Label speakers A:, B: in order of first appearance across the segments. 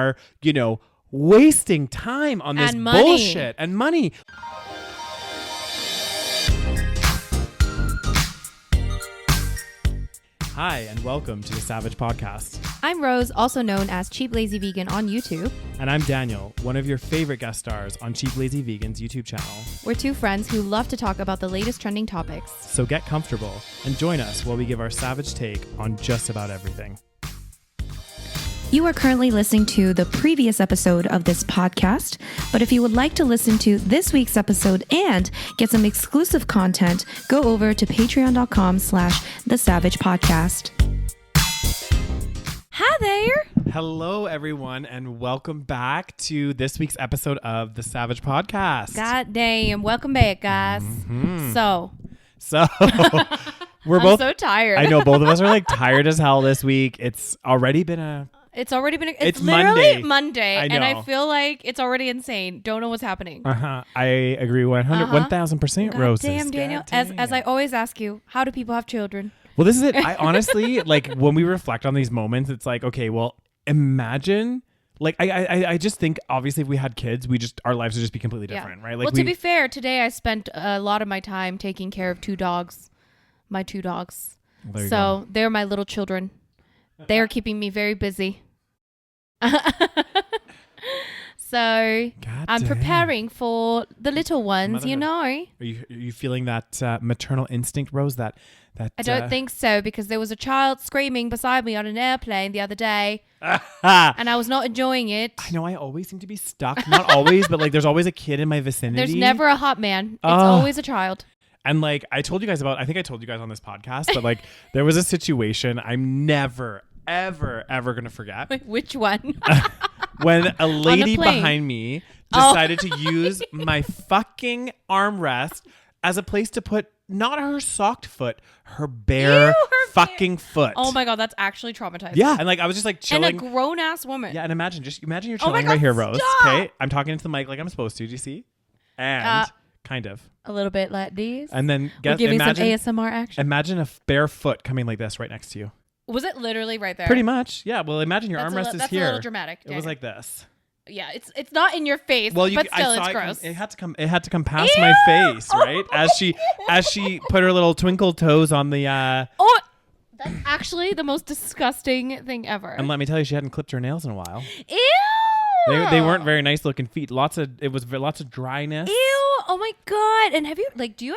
A: are, wasting time on this bullshit and money. Hi, and welcome to the SaVeg Podcast.
B: I'm Rose, also known as Cheap Lazy Vegan on YouTube.
A: And I'm Daniel, one of your favorite guest stars on Cheap Lazy Vegan's YouTube channel.
B: We're two friends who love to talk about the latest trending topics.
A: So get comfortable and join us while we give our savage take on just about everything.
B: You are currently listening to the previous episode of this podcast, but if you would like to listen to this week's episode and get some exclusive content, go over to patreon.com/thesavagepodcast. Hi there.
A: Hello, everyone, and welcome back to this week's episode of the SaVeg Podcast.
B: God damn. Welcome back, guys.
A: Mm-hmm.
B: So
A: we're
B: I'm
A: both
B: so tired.
A: I know both of us are like tired as hell this week. It's literally Monday
B: and I feel like it's already insane. Don't know what's happening.
A: I agree 1000%, Rose.
B: Damn, Daniel. As I always ask you, how do people have children?
A: Well, this is it. I honestly, like, when we reflect on these moments, it's like, okay, well, imagine, like, I just think, obviously, if we had kids, our lives would just be completely different, right? Like,
B: well, to be fair, today I spent a lot of my time taking care of my two dogs. So they're my little children. They are keeping me very busy. So I'm preparing for the little ones, Are
A: you feeling that maternal instinct, Rose? That
B: I don't think so, because there was a child screaming beside me on an airplane the other day, and I was not enjoying it.
A: I know. I always seem to be stuck. Not always, but like there's always a kid in my vicinity.
B: There's never a hot man. It's always a child.
A: And like I told you guys on this podcast, but like there was a situation I'm never, ever going to forget.
B: Wait, which one?
A: When a lady behind me decided to use my fucking armrest as a place to put not her socked foot, her bare fucking foot.
B: Oh my God, that's actually traumatizing.
A: Yeah. And like I was just like chilling.
B: And a grown ass woman.
A: Yeah, and imagine you're chilling right here, Rose. Okay. I'm talking into the mic like I'm supposed to. Do you see? And kind of.
B: A little bit like these.
A: And then
B: we'll give you some ASMR action.
A: Imagine a bare foot coming like this right next to you.
B: Was it literally right there?
A: Pretty much. Yeah. Well, imagine your armrest is here.
B: That's a little dramatic.
A: It was like this.
B: Yeah, it's not in your face, but still, it's gross.
A: It had to come past my face, right? As she put her little twinkle toes on the.
B: Oh, that's actually the most disgusting thing ever.
A: And let me tell you, she hadn't clipped her nails in a while.
B: Ew.
A: They weren't very nice looking feet. Lots of dryness.
B: Ew. Oh my God. And do you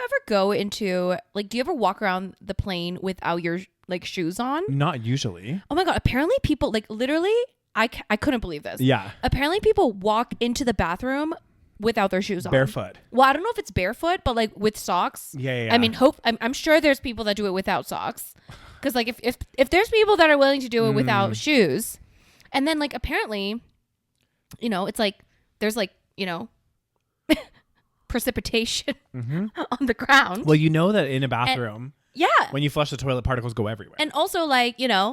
B: ever walk around the plane without your shoes on?
A: Not usually.
B: Oh my God. Apparently people literally, I couldn't believe this.
A: Yeah.
B: Apparently people walk into the bathroom without their shoes on.
A: Barefoot.
B: Well, I don't know if it's barefoot, but with socks.
A: Yeah.
B: I mean, I'm sure there's people that do it without socks. Because if there's people that are willing to do it without shoes, and then apparently, it's there's precipitation on the ground.
A: Well, you know that in a bathroom.
B: Yeah.
A: When you flush the toilet, particles go everywhere.
B: And also,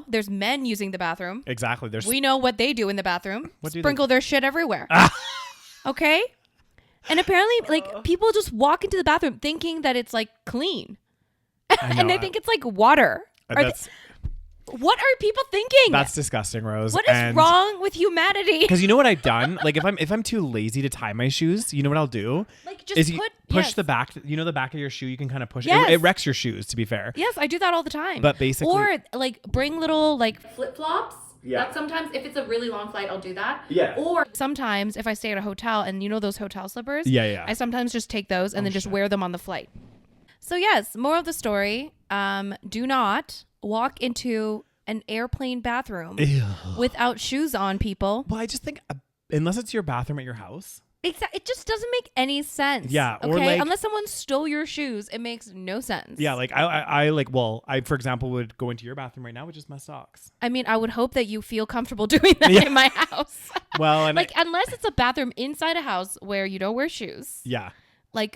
B: there's men using the bathroom.
A: Exactly.
B: We know what they do in the bathroom. Sprinkle their shit everywhere. Okay? And apparently, people just walk into the bathroom thinking that it's, clean. And they think it's, water. What are people thinking?
A: That's disgusting, Rose.
B: What is wrong with humanity?
A: Because you know what I've done? If I'm too lazy to tie my shoes, you know what I'll do? Push the back. You know the back of your shoe. You can kind of push.
B: Yes.
A: It wrecks your shoes. To be fair.
B: Yes, I do that all the time.
A: But basically,
B: or bring little flip flops. Yeah. That's sometimes if it's a really long flight, I'll do that.
A: Yeah.
B: Or sometimes if I stay at a hotel and those hotel slippers.
A: Yeah.
B: I sometimes just take those and then just wear them on the flight. So yes, moral of the story: do not walk into an airplane bathroom without shoes on, people.
A: Well, I just think unless it's your bathroom at your house.
B: It just doesn't make any sense.
A: Yeah.
B: Okay. Unless someone stole your shoes, it makes no sense.
A: Yeah. I for example would go into your bathroom right now with just my socks.
B: I mean, I would hope that you feel comfortable doing that in my house.
A: Well, and
B: unless it's a bathroom inside a house where you don't wear shoes.
A: Yeah.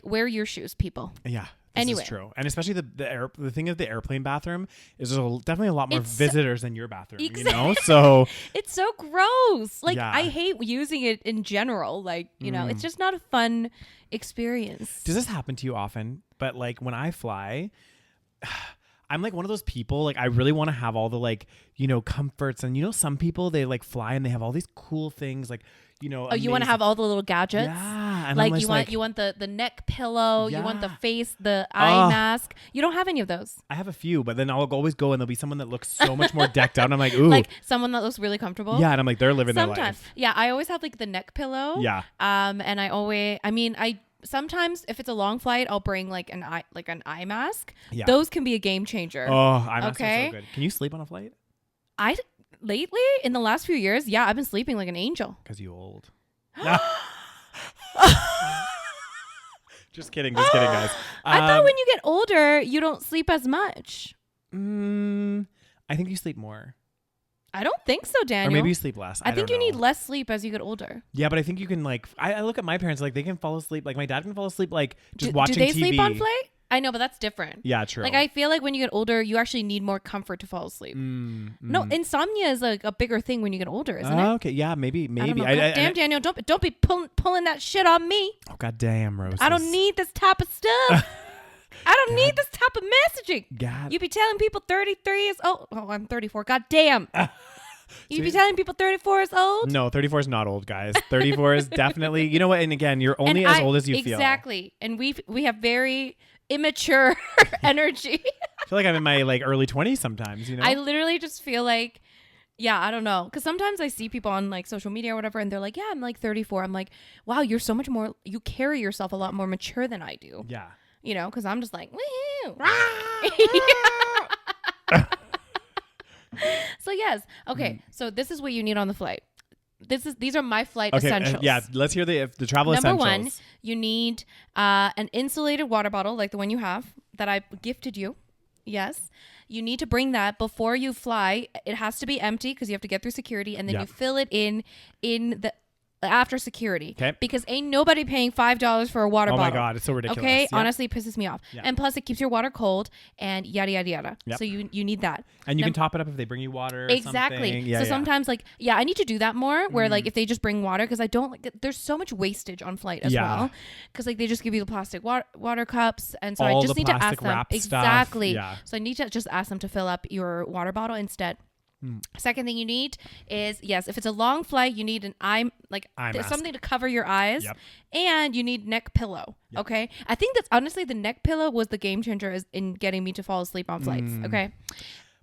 B: Wear your shoes, people.
A: Yeah.
B: Anyway.
A: This is true. And especially the thing of the airplane bathroom is there's definitely a lot more visitors than your bathroom,
B: exactly.
A: So
B: it's so gross.
A: Yeah.
B: I hate using it in general. It's just not a fun experience.
A: Does this happen to you often? But when I fly, I'm like one of those people, like I really want to have all the like, comforts. And some people, they like fly and they have all these cool things like,
B: Oh, you want to have all the little gadgets?
A: Yeah. And
B: like you want the neck pillow, you want the face, the eye mask. You don't have any of those.
A: I have a few, but then I'll always go and there'll be someone that looks so much more decked out. And I'm like, ooh.
B: Like someone that looks really comfortable.
A: Yeah. And I'm like, they're living their life.
B: Yeah. I always have like the neck pillow.
A: Yeah.
B: And I sometimes if it's a long flight, I'll bring like an eye mask. Yeah. Those can be a game changer.
A: Oh, eye masks are so good. Can you sleep on a flight?
B: Lately, in the last few years, yeah, I've been sleeping like an angel.
A: Because you old. Just kidding, guys.
B: I thought when you get older, you don't sleep as much.
A: I think you sleep more.
B: I don't think so, Daniel.
A: Or maybe you sleep less.
B: I think you need less sleep as you get older.
A: Yeah, but I think you can like. I look at my parents, like they can fall asleep. Like my dad can fall asleep like just watching TV.
B: Do they sleep on flight? I know, but that's different.
A: Yeah, true.
B: Like I feel like when you get older, you actually need more comfort to fall asleep. No, insomnia is like a bigger thing when you get older, isn't it?
A: Okay, yeah, maybe.
B: Damn, Daniel, don't be pulling that shit on me.
A: Oh, God damn, Rose.
B: I don't need this type of stuff. I don't need this type of messaging.
A: God.
B: You be telling people 33 is old. Oh, I'm 34. God damn. You be telling people 34 is old?
A: No, 34 is not old, guys. 34 is definitely. You know what? And again, you're only as old as you feel.
B: Exactly. And we have very immature energy.
A: I feel like I'm in my like early 20s sometimes,
B: I literally just feel like, yeah, I don't know. Because sometimes I see people on like social media or whatever, and they're like, yeah, I'm like 34. I'm like, wow, you're so much more, you carry yourself a lot more mature than I do.
A: Yeah.
B: Because I'm just like, woo. So yes. Okay. So this is what you need on the flight. These are my flight essentials.
A: Yeah, let's hear the travel essentials.
B: Number one, you need an insulated water bottle like the one you have that I gifted you. Yes. You need to bring that before you fly. It has to be empty because you have to get through security, and then you fill it in the after security. Okay. Because ain't nobody paying $5 for a water bottle.
A: Oh my God, it's so ridiculous.
B: Okay.
A: Yep.
B: Honestly, it pisses me off. Yep. And plus it keeps your water cold and yada, yada, yada. Yep. So you need that.
A: And you can top it up if they bring you water.
B: Exactly.
A: Yeah,
B: so sometimes like, I need to do that more where like if they just bring water, because I don't like, there's so much wastage on flight as well. Because like they just give you the plastic water cups. And so I just need to ask them. Exactly. Yeah. So I need to just ask them to fill up your water bottle instead. Second thing you need is, yes, if it's a long flight, you need an eye something to cover your eyes. Yep. And you need neck pillow. Yep. Okay. I think that's honestly the neck pillow was the game changer in getting me to fall asleep on flights. Okay.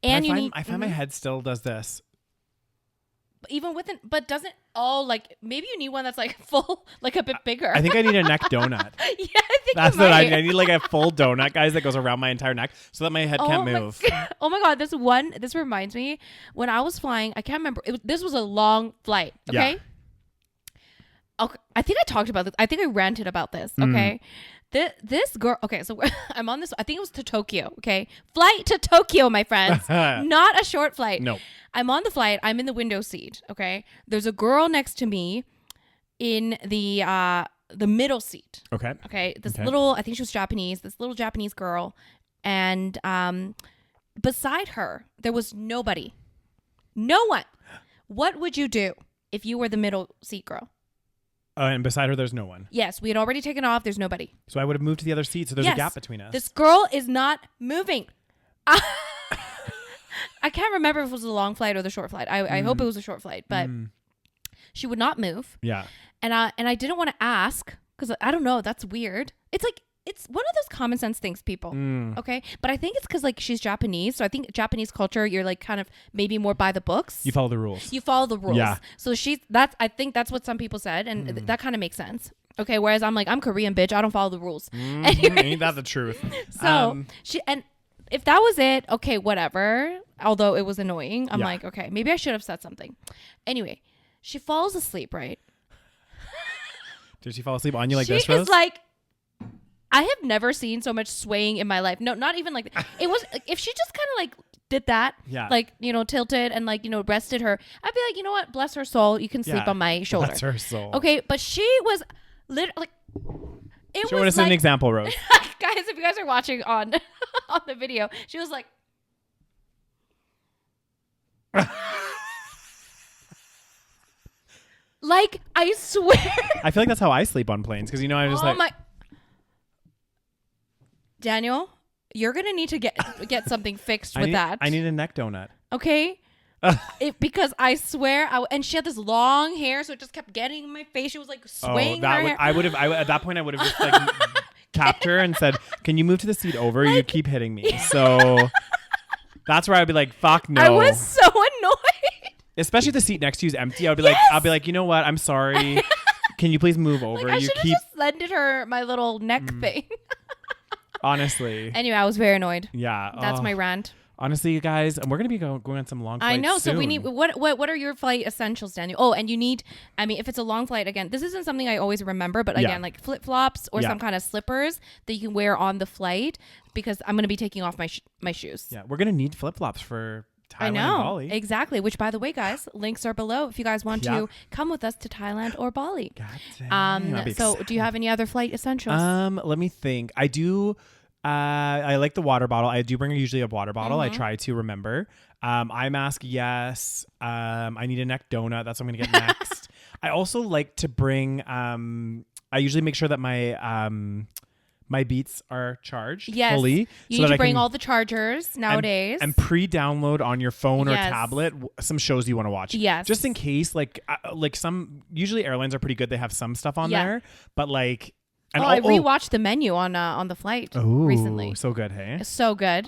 B: And I find my head still does this. But doesn't maybe you need one that's like full, like a bit bigger. I think I need a neck donut. Yeah, I think that's what I need. I need like a full donut, guys, that goes around my entire neck so that my head can't move. Oh my God, this reminds me when I was flying. I can't remember. This was a long flight. Okay. Yeah. Okay. I think I talked about this. I think I ranted about this. Okay. This girl, okay, so I'm on this, I think it was to Tokyo, okay? Flight to Tokyo, my friends. Not a short flight. No. I'm on the flight. I'm in the window seat, okay? There's a girl next to me in the middle seat. Okay. Okay, little, I think she was Japanese, this little Japanese girl. And beside her, there was nobody. No one. What would you do if you were the middle seat girl? And beside her, there's no one. Yes, we had already taken off. There's nobody. So I would have moved to the other seat, so there's a gap between us. This girl is not moving. I can't remember if it was a long flight or the short flight. I hope it was a short flight, but she would not move. Yeah. And I didn't want to ask because I don't know. That's weird. It's one of those common sense things, people. Okay. But I think it's because like she's Japanese. So I think Japanese culture, you're like kind of maybe more by the books. You follow the rules. Yeah. So I think that's what some people said. And that kind of makes sense. Okay. Whereas I'm like, I'm Korean, bitch. I don't follow the rules. Ain't that the truth? So and if that was it, okay, whatever. Although it was annoying. I'm like, okay, maybe I should have said something. Anyway, she falls asleep, right? Did she fall asleep on you like this, Rose? She is like, I have never seen so much swaying in my life. No, not even like it was. If she just kind of like did that, like tilted and like rested her, I'd be like, you know what, bless her soul, you can sleep on my shoulder. Bless her soul. Okay, but she was literally like, show us an example, Rose. Guys, if you guys are watching on the video, she was like, like I swear. I feel like that's how I sleep on planes because I'm just like. My Daniel, you're gonna need to get something fixed with that.
A: I need a neck donut.
B: Okay. Because I swear, and she had this long hair, so it just kept getting in my face. She was like swaying her hair.
A: At that point, I would have just like tapped her and said, "Can you move to the seat over? You keep hitting me." So that's where I'd be like, "Fuck no."
B: I was so annoyed.
A: Especially if the seat next to you is empty. I'll be like, you know what? I'm sorry. Can you please move over?
B: I should have just lended her my little neck thing.
A: Honestly.
B: Anyway, I was very annoyed.
A: Yeah.
B: That's my rant.
A: Honestly, you guys, we're going to be going on some long flights
B: I know.
A: soon.
B: So we need, what are your flight essentials, Daniel? Oh, and you need, I mean, if it's a long flight, again, this isn't something I always remember, but again, like flip-flops or some kind of slippers that you can wear on the flight, because I'm going to be taking off my shoes.
A: Yeah, we're going to need flip-flops for Thailand and Bali.
B: Exactly. Which, by the way, guys, links are below if you guys want to come with us to Thailand or Bali.
A: God damn.
B: So do you have any other flight essentials?
A: Let me think. I do. I like the water bottle. I do bring usually a water bottle. I try to remember. Eye mask, yes. I need a neck donut. That's what I'm gonna get next. I also like to bring. I usually make sure that my Beats are charged fully.
B: You need to bring all the chargers nowadays.
A: And pre-download on your phone or tablet some shows you want to watch.
B: Yes.
A: Just in case, like some, usually airlines are pretty good. They have some stuff on there, but like. And
B: I rewatched the menu on the flight recently.
A: So good, hey?
B: So good.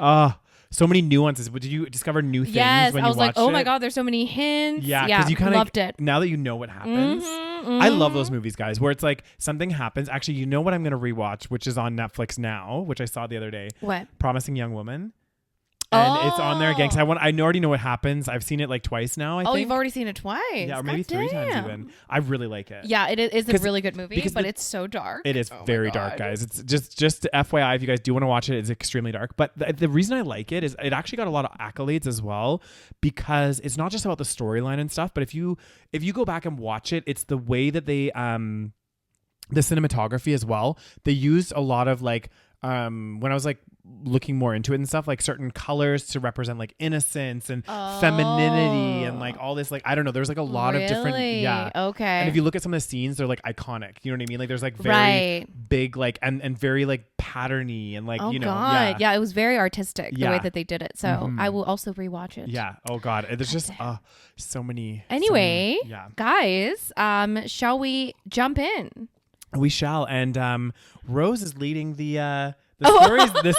A: So many nuances. Did you discover new things when you watched it? Yes,
B: I was like, oh my God, there's so many hints.
A: Yeah, because you kind of
B: loved it.
A: Now that you know what happens. I love those movies, guys, where it's like something happens. Actually, you know what I'm going to rewatch, which is on Netflix now, which I saw the other day.
B: What?
A: Promising Young Woman. And it's on there again because I already know what happens. I've seen it like twice now, I think.
B: You've already seen it twice?
A: Yeah, or maybe 3 times even. I really like it.
B: Yeah, it is a really good movie, but it's so dark.
A: It is very dark, guys. It's just FYI, if you guys do want to watch it, it's extremely dark. But the reason I like it is it actually got a lot of accolades as well, because it's not just about the storyline and stuff, but if you go back and watch it, it's the way that they the cinematography as well. They used a lot of like when I was like looking more into it and stuff, like certain colors to represent like innocence and femininity and like all this, like I don't know, there's like a lot of different
B: okay.
A: And if you look at some of the scenes, they're like iconic, you know what I mean? Like there's like very big like and very like patterny and like
B: God. Yeah, it was very artistic the way that they did it. So I will also rewatch it.
A: Yeah. Oh God, there's just so many.
B: Anyway, guys, shall we jump in?
A: We shall. And Rose is leading the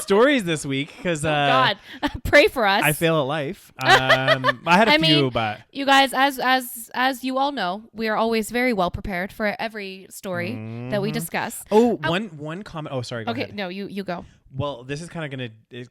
A: stories this week because
B: God, pray for us.
A: I fail at life. I had a few, but
B: you guys, as you all know, we are always very well prepared for every story that we discuss.
A: One comment. Oh, sorry. Go ahead.
B: No, you go.
A: Well, this is kind of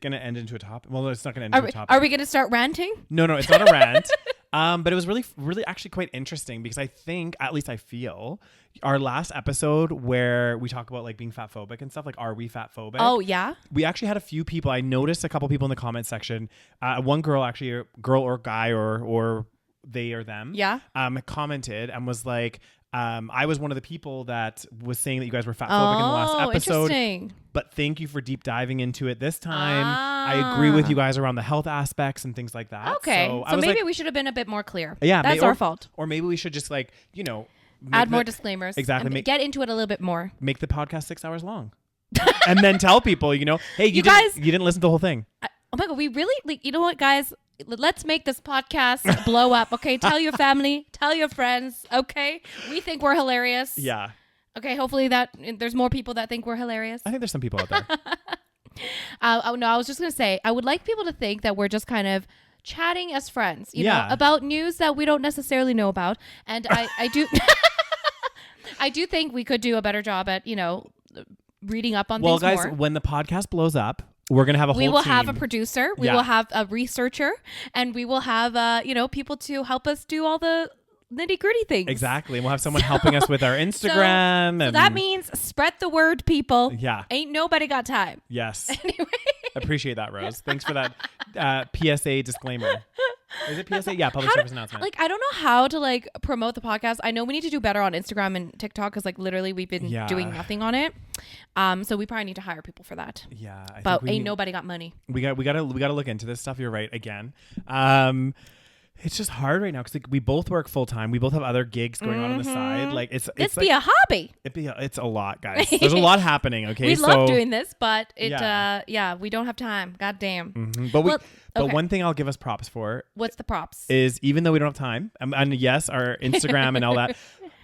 A: gonna end into a topic. Well, no, it's not gonna end into a topic.
B: Are we gonna start ranting?
A: No, it's not a rant. But it was really, really actually quite interesting because I think, at least I feel, our last episode where we talk about like being fat phobic and stuff, like are we fat phobic?
B: Oh yeah.
A: We actually had a few people. I noticed a couple people in the comment section. One girl actually, a girl or guy or they or them.
B: Yeah.
A: Commented and was like, I was one of the people that was saying that you guys were fat phobic in the last episode.
B: Interesting.
A: But thank you for deep diving into it this time. I agree with you guys around the health aspects and things like that.
B: Okay. So maybe we should have been a bit more clear.
A: Yeah.
B: That's our fault.
A: Or maybe we should just like,
B: add more disclaimers.
A: Exactly.
B: And get into it a little bit more.
A: Make the podcast 6 hours long. And then tell people, hey, you didn't listen to the whole thing.
B: Oh my God. We really, like, you know what, guys? Let's make this podcast blow up. Okay. Tell your family, tell your friends. Okay. We think we're hilarious.
A: Yeah.
B: Okay. Hopefully there's more people that think we're hilarious.
A: I think there's some people out there.
B: No, I was just going to say, I would like people to think that we're just kind of chatting as friends, you know, about news that we don't necessarily know about. And I do, I do think we could do a better job at, reading up on things more. Well, guys,
A: when the podcast blows up, we're going to have a whole team.
B: We will have a producer. We will have a researcher. And we will have, people to help us do all the nitty-gritty things.
A: Exactly. And we'll have someone helping us with our Instagram.
B: So that means spread the word, people.
A: Yeah.
B: Ain't nobody got time.
A: Yes.
B: Anyway.
A: Appreciate that, Rose. Thanks for that PSA disclaimer. Is it PSA? Yeah, public service announcement.
B: Like, I don't know how to promote the podcast. I know we need to do better on Instagram and TikTok because literally we've been doing nothing on it. So we probably need to hire people for that.
A: Yeah,
B: but ain't nobody got money.
A: We gotta look into this stuff. You're right again. It's just hard right now because like, we both work full time. We both have other gigs going on the side. Like it's
B: be
A: like,
B: a hobby.
A: It's a lot, guys. There's a lot happening. Okay,
B: we love doing this, but we don't have time. God damn.
A: Mm-hmm. But one thing I'll give us props for.
B: What's the props?
A: Is even though we don't have time, and yes, our Instagram and all that,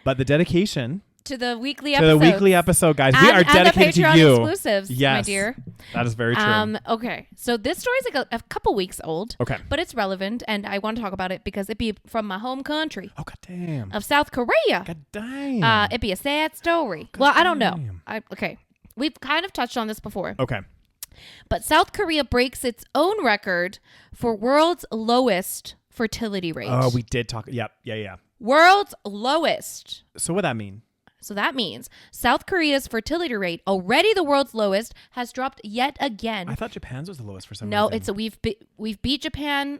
A: but the dedication.
B: To the weekly
A: episode, guys. We are dedicated
B: to
A: you.
B: Exclusives, my dear.
A: That is very true.
B: Okay. So this story is like a couple weeks old.
A: Okay.
B: But it's relevant, and I want to talk about it because it be from my home country.
A: Oh, god damn.
B: Of South Korea.
A: God damn.
B: It be a sad story. I don't know. Okay. We've kind of touched on this before.
A: Okay.
B: But South Korea breaks its own record for world's lowest fertility rate.
A: Oh, we did talk. Yep. Yeah.
B: World's lowest.
A: So what that mean?
B: So that means South Korea's fertility rate, already the world's lowest, has dropped yet again.
A: I thought Japan's was the lowest for some
B: reason.
A: No,
B: it's we've beat Japan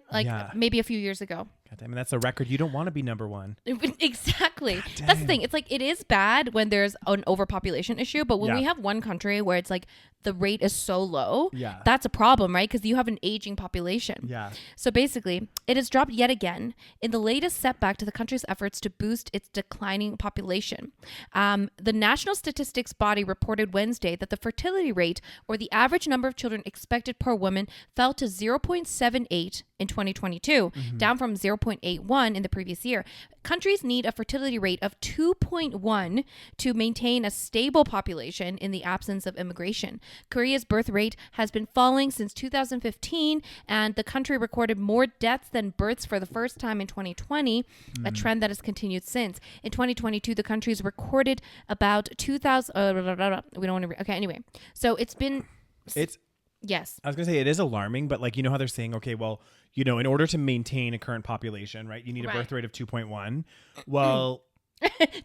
B: maybe a few years ago.
A: God damn it, that's a record. You don't want to be number one.
B: Exactly. That's the thing. It's like it is bad when there's an overpopulation issue, but when we have one country where it's like the rate is so low, that's a problem, right? Because you have an aging population.
A: Yeah.
B: So basically, it has dropped yet again in the latest setback to the country's efforts to boost its declining population. The National Statistics Body reported Wednesday that the fertility rate, or the average number of children expected per woman, fell to 0.78 in 2022, down from 0.81 in the previous year. Countries need a fertility rate of 2.1 to maintain a stable population in the absence of immigration. Korea's birth rate has been falling since 2015, and the country recorded more deaths than births for the first time in 2020, a trend that has continued since. In 2022, the country's recorded about 2,000... we don't want to... Okay, anyway. So it's been... Yes.
A: I was going to say it is alarming, but like, you know how they're saying, okay, well, you know, in order to maintain a current population, right, you need a birth rate of 2.1. Well...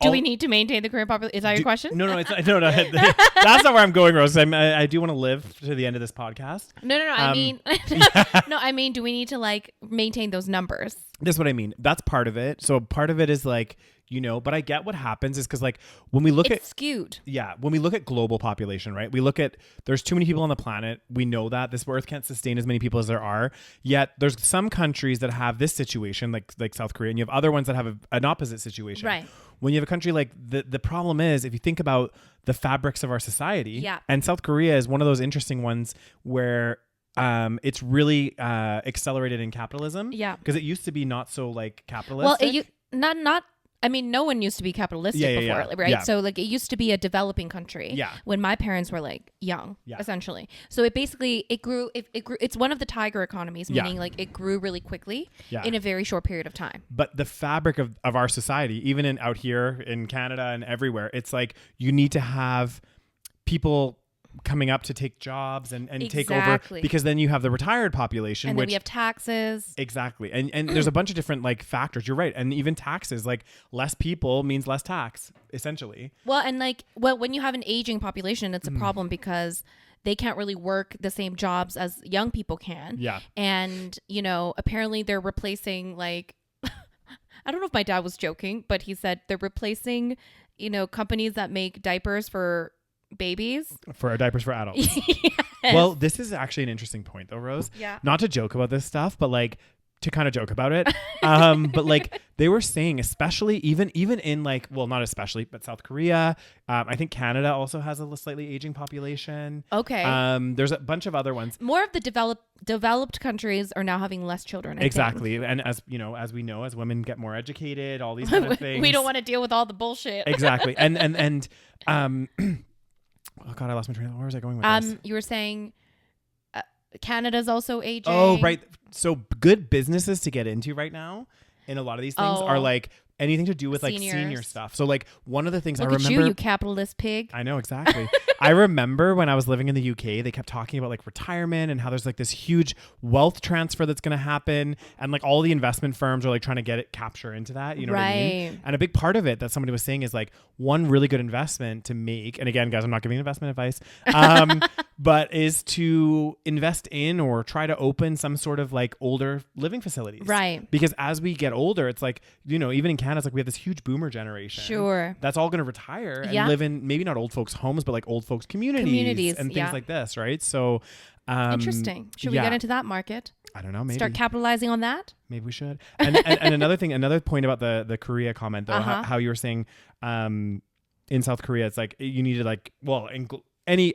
B: Do we need to maintain the current population? Is that your question?
A: No, it's not, no. That's not where I'm going, Rose. I do want to live to the end of this podcast.
B: No. I mean, do we need to like maintain those numbers?
A: That's what I mean. That's part of it. So part of it is like, you know, but I get what happens is because like when we look
B: it's skewed.
A: Yeah. When we look at global population, right? We look at there's too many people on the planet. We know that this earth can't sustain as many people as there are. Yet there's some countries that have this situation like South Korea, and you have other ones that have an opposite situation.
B: Right.
A: When you have a country like the problem is if you think about the fabrics of our society, and South Korea is one of those interesting ones where it's really accelerated in capitalism. Yeah. Because it used to be not so like capitalistic.
B: Well, not. I mean, no one used to be capitalistic before, right? Yeah. So like it used to be a developing country when my parents were like young, essentially. So it basically, it grew. It's one of the tiger economies, meaning like it grew really quickly in a very short period of time.
A: But the fabric of our society, even out here in Canada and everywhere, it's like you need to have people coming up to take jobs and take over, because then you have the retired population,
B: and then we have taxes.
A: Exactly. And there's a bunch of different like factors. You're right. And even taxes, like less people means less tax, essentially.
B: Well, and like, when you have an aging population, it's a problem because they can't really work the same jobs as young people can. Yeah. And, you know, apparently they're replacing like, I don't know if my dad was joking, but he said they're replacing, you know, companies that make diapers for babies
A: for diapers for adults.
B: Yes.
A: Well, this is actually an interesting point though, Rose.
B: Yeah.
A: Not to joke about this stuff, but like to kind of joke about it. But like they were saying, especially even in like, well, not especially, but South Korea. I think Canada also has a slightly aging population.
B: Okay.
A: There's a bunch of other ones.
B: More of the developed countries are now having less children.
A: Exactly. And as you know, as women get more educated, all these kind of things.
B: We don't want to deal with all the bullshit.
A: Exactly. And oh God, I lost my train of thought. Where was I going with this?
B: You were saying Canada's also aging.
A: Oh, right. So good businesses to get into right now in a lot of these things are like anything to do with like senior stuff. So like one of the things
B: Look
A: I remember,
B: at you capitalist pig.
A: I know, exactly. I remember when I was living in the UK, they kept talking about like retirement and how there's like this huge wealth transfer that's going to happen. And like all the investment firms are like trying to capture into that. You know what I mean? And a big part of it that somebody was saying is like one really good investment to make. And again, guys, I'm not giving investment advice, but is to invest in or try to open some sort of like older living facilities.
B: Right.
A: Because as we get older, it's like, you know, even in Canada, it's like we have this huge boomer generation.
B: Sure.
A: That's all going to retire and live in maybe not old folks' homes, but like old folks' communities and things like this, right? So
B: Interesting. Should we get into that market?
A: I don't know. Maybe
B: start capitalizing on that.
A: Maybe we should. And another point about the Korea comment though, how you were saying in South Korea, it's like you need to like any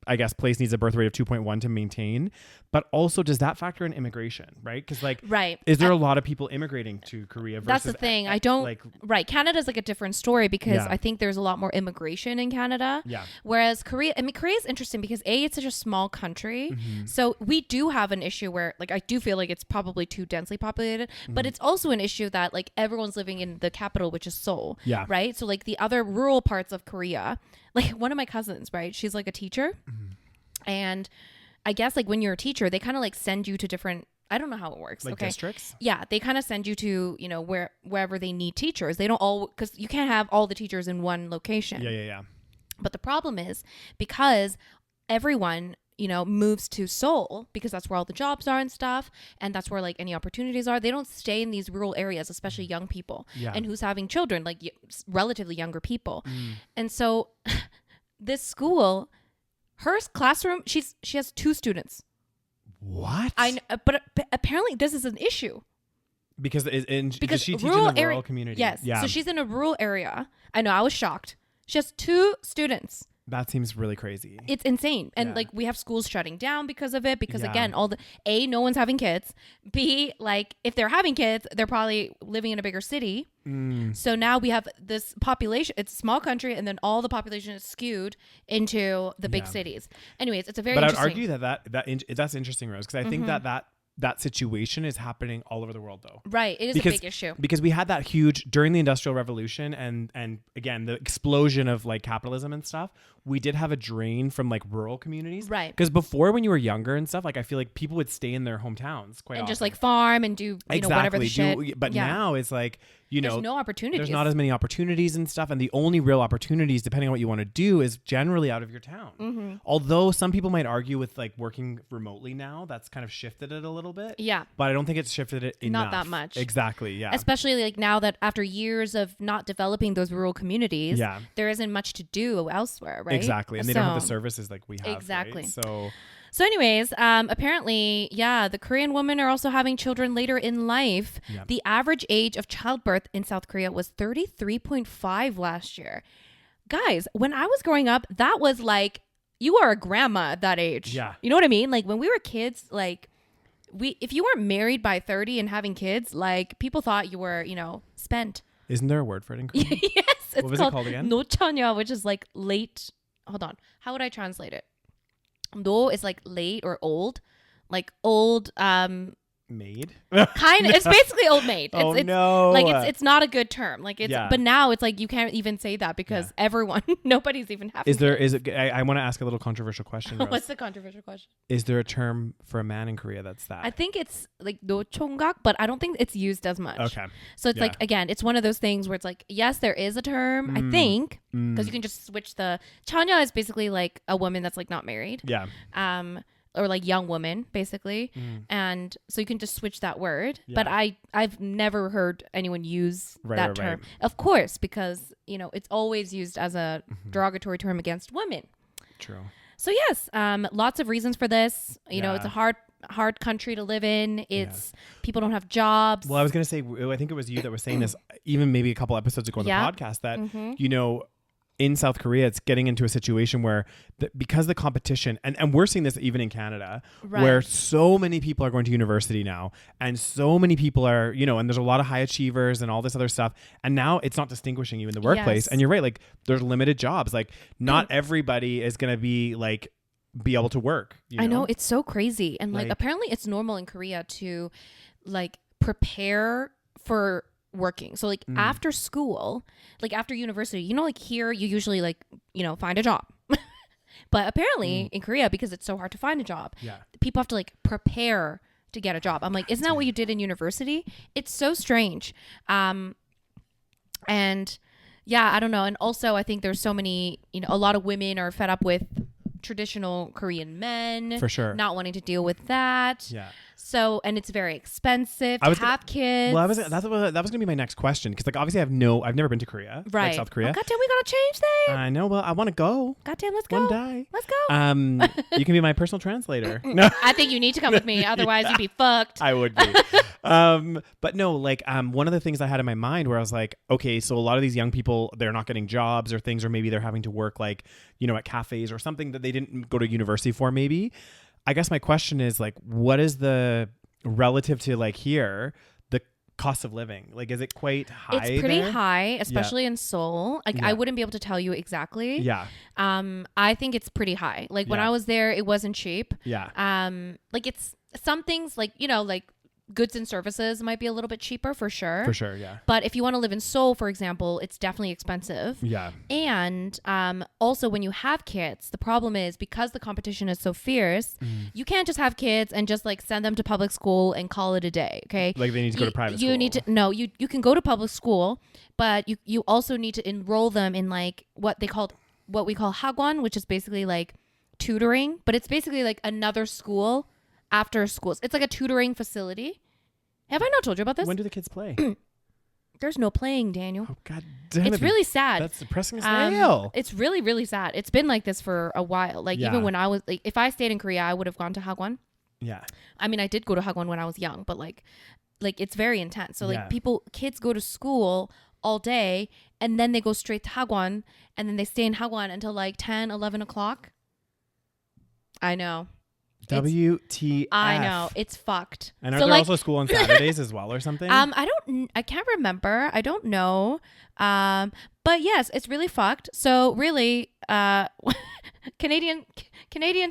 A: I guess place needs a birth rate of 2.1 to maintain, but also does that factor in immigration, right? Because like, is there a lot of people immigrating to Korea? Versus
B: that's the thing. I don't Canada's like a different story because I think there's a lot more immigration in Canada. Yeah. Whereas Korea is interesting because it's such a small country, so we do have an issue where like I do feel like it's probably too densely populated, but it's also an issue that like everyone's living in the capital, which is Seoul. Yeah. Right. So like the other rural parts of Korea. Like one of my cousins, right? She's like a teacher. And I guess like when you're a teacher, they kind of like send you to different, I don't know how it works.
A: Like districts?
B: Yeah. They kind of send you to, you know, wherever they need teachers. They don't because you can't have all the teachers in one location. Yeah. But the problem is because everyone, you know, moves to Seoul because that's where all the jobs are and stuff. And that's where like any opportunities are. They don't stay in these rural areas, especially young people and who's having children, like relatively younger people. And so this school, her classroom, she has 2 students.
A: What?
B: But apparently this is an issue.
A: Because she teaches in a rural community.
B: Yes. Yeah. So she's in a rural area. I know. I was shocked. She has 2 students.
A: That seems really crazy.
B: It's insane. And like we have schools shutting down because of it. Because again, no one's having kids. B, like if they're having kids, they're probably living in a bigger city. So now we have this population. It's a small country, and then all the population is skewed into the big cities. Anyways, it's a very. But
A: I'd argue that's interesting, Rose, because I think that situation is happening all over the world though.
B: Right. It is a big issue.
A: Because we had that huge during the Industrial Revolution and again the explosion of like capitalism and stuff, we did have a drain from like rural communities. Right. Because before when you were younger and stuff, like I feel like people would stay in their hometowns quite often.
B: Just like farm and do whatever the shit.
A: But now it's like,
B: there's no opportunities.
A: There's not as many opportunities and stuff. And the only real opportunities, depending on what you want to do, is generally out of your town. Although some people might argue with like working remotely now, that's kind of shifted it a little bit. Yeah. But I don't think it's shifted it enough.
B: Not that much.
A: Exactly. Yeah.
B: Especially like now that after years of not developing those rural communities, there isn't much to do elsewhere, right?
A: Exactly. And they don't have the services like we have. Exactly. Right?
B: So anyways, apparently, the Korean women are also having children later in life. Yeah. The average age of childbirth in South Korea was 33.5 last year. Guys, when I was growing up, that was like, you are a grandma at that age. Yeah. You know what I mean? Like when we were kids, like if you weren't married by 30 and having kids, like people thought you were, spent.
A: Isn't there a word for it in Korean?
B: Yes.
A: What was it called again?
B: 노처녀, which is like late. Hold on. How would I translate it? No is like late or old, like old
A: maid.
B: Kind of. It's basically old maid. It's
A: no.
B: Like it's not a good term. Like it's but now it's like you can't even say that because nobody's even having.
A: I want to ask a little controversial question.
B: What's the controversial question?
A: Is there a term for a man in Korea that's that?
B: I think it's like 노총각, but I don't think it's used as much. Okay. So it's like again, it's one of those things where it's like yes, there is a term. I think because you can just switch the 처녀 is basically like a woman that's like not married. Yeah. Or like young woman basically. And so you can just switch that word. But I've never heard anyone use that term. Of course, because it's always used as a derogatory term against women. True. So yes, lots of reasons for this. It's a hard country to live in. It's people don't have jobs.
A: Well, I was going to say, I think it was you that was saying this even maybe a couple episodes ago on the podcast that, in South Korea, it's getting into a situation where because the competition, and we're seeing this even in Canada, where so many people are going to university now, and so many people are, and there's a lot of high achievers and all this other stuff. And now it's not distinguishing you in the workplace. Yes. And you're right, like there's limited jobs. Like not everybody is going to be able to work.
B: I know, it's so crazy. And like apparently it's normal in Korea to like prepare for working. So like after school, like after university, like here you usually like, find a job. But apparently in Korea, because it's so hard to find a job, people have to like prepare to get a job. I'm like, isn't that what you did in university? It's so strange. And I don't know. And also I think there's so many, a lot of women are fed up with traditional Korean men.
A: For sure.
B: Not wanting to deal with that.
A: Yeah.
B: So, and it's very expensive to have kids.
A: Well, that was going to be my next question. Because like, obviously I've never been to Korea.
B: Right.
A: Like South Korea.
B: Oh, goddamn, we got to change that.
A: I know. Well, I want to go.
B: Goddamn, let's go.
A: One day.
B: Let's go.
A: You can be my personal translator. No.
B: I think you need to come with me. Otherwise you'd be fucked.
A: I would be. But no, like, one of the things I had in my mind where I was like, okay, so a lot of these young people, they're not getting jobs or things, or maybe they're having to work like, at cafes or something that they didn't go to university for maybe. I guess my question is like, what is the relative to like here, the cost of living? Like, is it quite high?
B: It's pretty
A: there?
B: high, especially in Seoul. Like, I wouldn't be able to tell you exactly.
A: Yeah.
B: I think it's pretty high. Like when I was there, it wasn't cheap.
A: Yeah.
B: Like it's some things like, like goods and services might be a little bit cheaper for sure.
A: For sure, yeah.
B: But if you want to live in Seoul, for example, it's definitely expensive.
A: Yeah.
B: And also when you have kids, the problem is because the competition is so fierce, you can't just have kids and just like send them to public school and call it a day. Okay.
A: Like they need to go to private school.
B: You need to, no, you can go to public school, but you also need to enroll them in like what we call hagwon, which is basically like tutoring, but it's basically like another school after schools. It's like a tutoring facility. Have I not told you about this?
A: When do the kids play?
B: There's no playing, Daniel.
A: Oh, God damn it.
B: It's really sad.
A: That's depressing as hell.
B: It's really, really sad. It's been like this for a while. Like even when I was like, if I stayed in Korea, I would have gone to hagwon.
A: Yeah.
B: I mean, I did go to hagwon when I was young, but like it's very intense. So like kids go to school all day and then they go straight to hagwon and then they stay in hagwon until like 10, 11 o'clock. I know.
A: WTF.
B: I know. It's fucked.
A: And are there also school on Saturdays as well or something?
B: I can't remember. I don't know. But yes, it's really fucked. So really, Canadian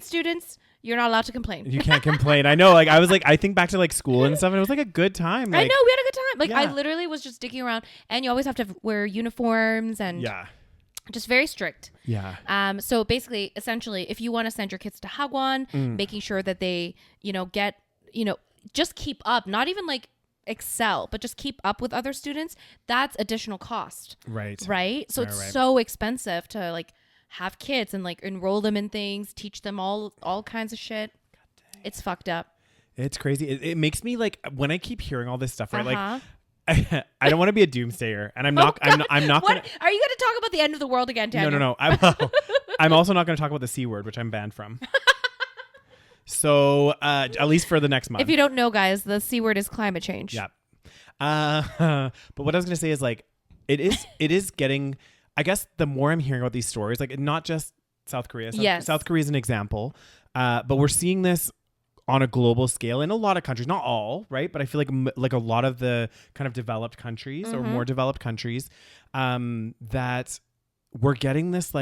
B: students, you're not allowed to complain.
A: You can't complain. I know. Like I think back to like school and stuff and it was like a good time. Like,
B: I know, we had a good time. Like I literally was just dicking around and you always have to wear uniforms and just very strict.
A: Yeah.
B: So basically, essentially, if you want to send your kids to hagwon, making sure that they, get, just keep up, not even like excel, but just keep up with other students, that's additional cost.
A: Right.
B: Right? So it's so expensive to like have kids and like enroll them in things, teach them all kinds of shit. It's fucked up. It's
A: crazy. It makes me like, when I keep hearing all this stuff, right? Like, I don't want to be a doomsayer, and I'm not. I'm not.
B: What? Are you going to talk about the end of the world again, Daniel?
A: No. I'm also not going to talk about the C word, which I'm banned from. So at least for the next month.
B: If you don't know, guys, the C word is climate change.
A: Yeah. But what I was going to say is like, it is getting. I guess the more I'm hearing about these stories, like not just South Korea. South Korea is an example, but we're seeing this on a global scale in a lot of countries, not all, right? But I feel like a lot of the kind of developed countries or more developed countries, that we're getting this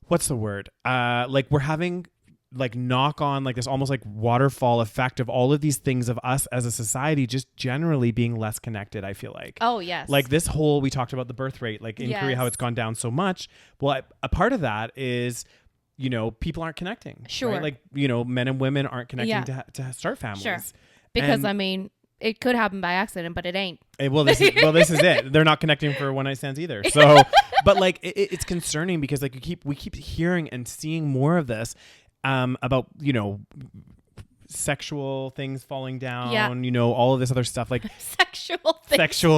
A: what's the word? Like we're having like knock on like this almost like waterfall effect of all of these things of us as a society just generally being less connected, I feel like.
B: Oh, yes.
A: Like this whole, we talked about the birth rate, like in Korea, how it's gone down so much. Well, a part of that is people aren't connecting.
B: Sure.
A: Right? Like, men and women aren't connecting to start families.
B: Sure. Because, I mean, it could happen by accident, but it ain't.
A: Well, this is it. They're not connecting for one night stands either. So, but like, it's concerning because like we keep hearing and seeing more of this about, sexual things falling down, all of this other stuff like
B: sexual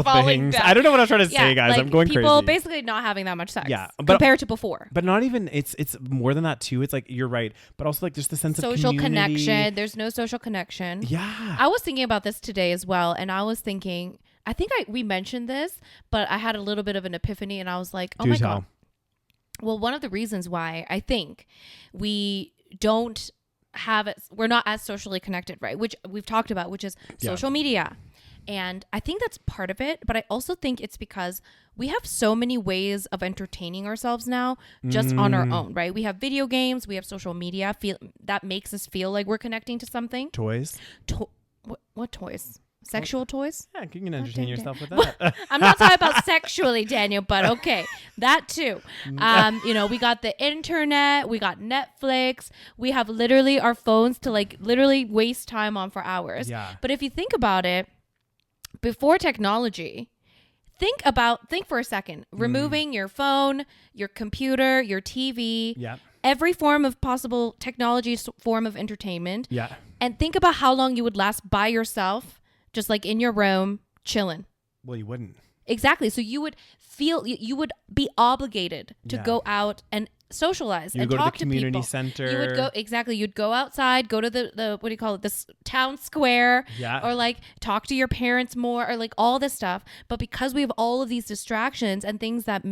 B: things.
A: I don't know what I'm trying to say, guys.
B: Like
A: I'm going crazy.
B: People basically not having that much sex.
A: Yeah,
B: compared to before.
A: But not even. It's more than that too. It's like you're right, but also like just the sense of
B: social
A: community.
B: connection. There's no social connection.
A: Yeah.
B: I was thinking about this today as well, and I was thinking. I think we mentioned this, but I had a little bit of an epiphany, and I was like, "Oh my god!" Well, one of the reasons why I think we don't have it, we're not as socially connected, right? Which we've talked about, which is social media. And I think that's part of it, but I also think it's because we have so many ways of entertaining ourselves now just on our own, right? We have video games, we have social media, that makes us feel like we're connecting to something.
A: Toys.
B: What toys? Sexual toys?
A: Yeah, you can entertain yourself with that.
B: I'm not talking about sexually, Daniel, but okay. That too. We got the internet, we got Netflix, we have literally our phones to like literally waste time on for hours.
A: Yeah.
B: But if you think about it, before technology, think for a second, removing your phone, your computer, your TV, every form of possible technology form of entertainment.
A: Yeah.
B: And think about how long you would last by yourself, just like in your room, chilling.
A: Well, you wouldn't.
B: Exactly. So you would be obligated to go out and socialize and talk to people. You would go to the community
A: center.
B: You'd go outside, go to the what do you call it? This town square.
A: Yeah.
B: Or like talk to your parents more, or like all this stuff. But because we have all of these distractions and things that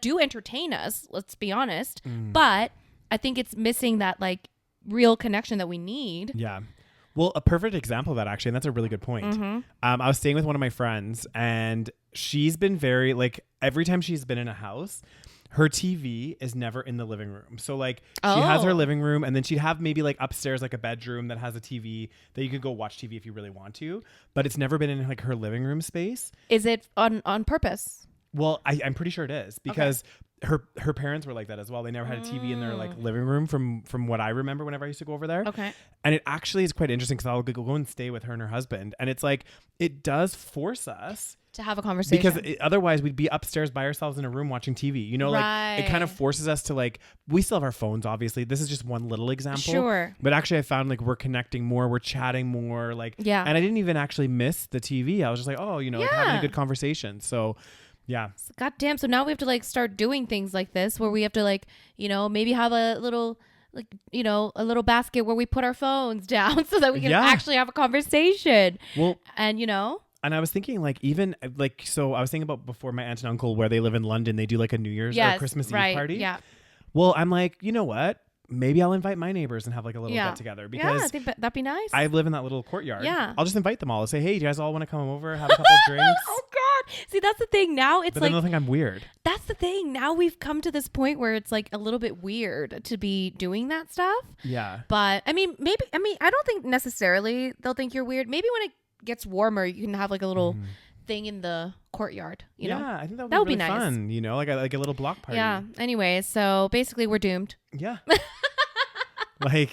B: do entertain us, let's be honest. But I think it's missing that like real connection that we need.
A: Yeah. Well, a perfect example of that, actually, and that's a really good point. I was staying with one of my friends, and she's been very, like, every time she's been in a house, her TV is never in the living room. So, like, she has her living room, and then she'd have maybe, like, upstairs, like, a bedroom that has a TV that you could go watch TV if you really want to. But it's never been in, like, her living room space.
B: Is it on purpose?
A: Well, I'm pretty sure it is, because her parents were like that as well. They never had a TV in their like living room from what I remember whenever I used to go over there.
B: Okay.
A: And it actually is quite interesting because I'll go and stay with her and her husband. And it's like, it does force us
B: to have a conversation,
A: because otherwise we'd be upstairs by ourselves in a room watching TV, you know, like it kind of forces us to, like, we still have our phones, obviously. This is just one little example.
B: Sure.
A: But actually I found like we're connecting more, we're chatting more, like, and I didn't even actually miss the TV. I was just like, oh, you know, like having a good conversation. So yeah.
B: God damn. So now we have to like start doing things like this where we have to like, you know, maybe have a little, like, you know, a little basket where we put our phones down so that we can actually have a conversation. Well, and you know. And
A: I was thinking, like, even like, so I was thinking about before, my aunt and uncle, where they live in London, they do like a New Year's or Christmas Eve party.
B: Yeah.
A: Well, I'm like, you know what? Maybe I'll invite my neighbors and have like a little get together, because
B: I think that'd be nice.
A: I live in that little courtyard.
B: Yeah.
A: I'll just invite them all. I'll say, hey, do you guys all want to come over, have a couple drinks?
B: Oh God. See, that's the thing. Now it's
A: but
B: like,
A: then they'll think I'm weird.
B: That's the thing. Now we've come to this point where it's like a little bit weird to be doing that stuff.
A: Yeah.
B: But I mean, I don't think necessarily they'll think you're weird. Maybe when it gets warmer, you can have like a little thing in the courtyard, you know?
A: Yeah, I think that would be really
B: nice.
A: Fun, you know, like a little block party.
B: Yeah. Anyway, so basically we're doomed.
A: Yeah. Like,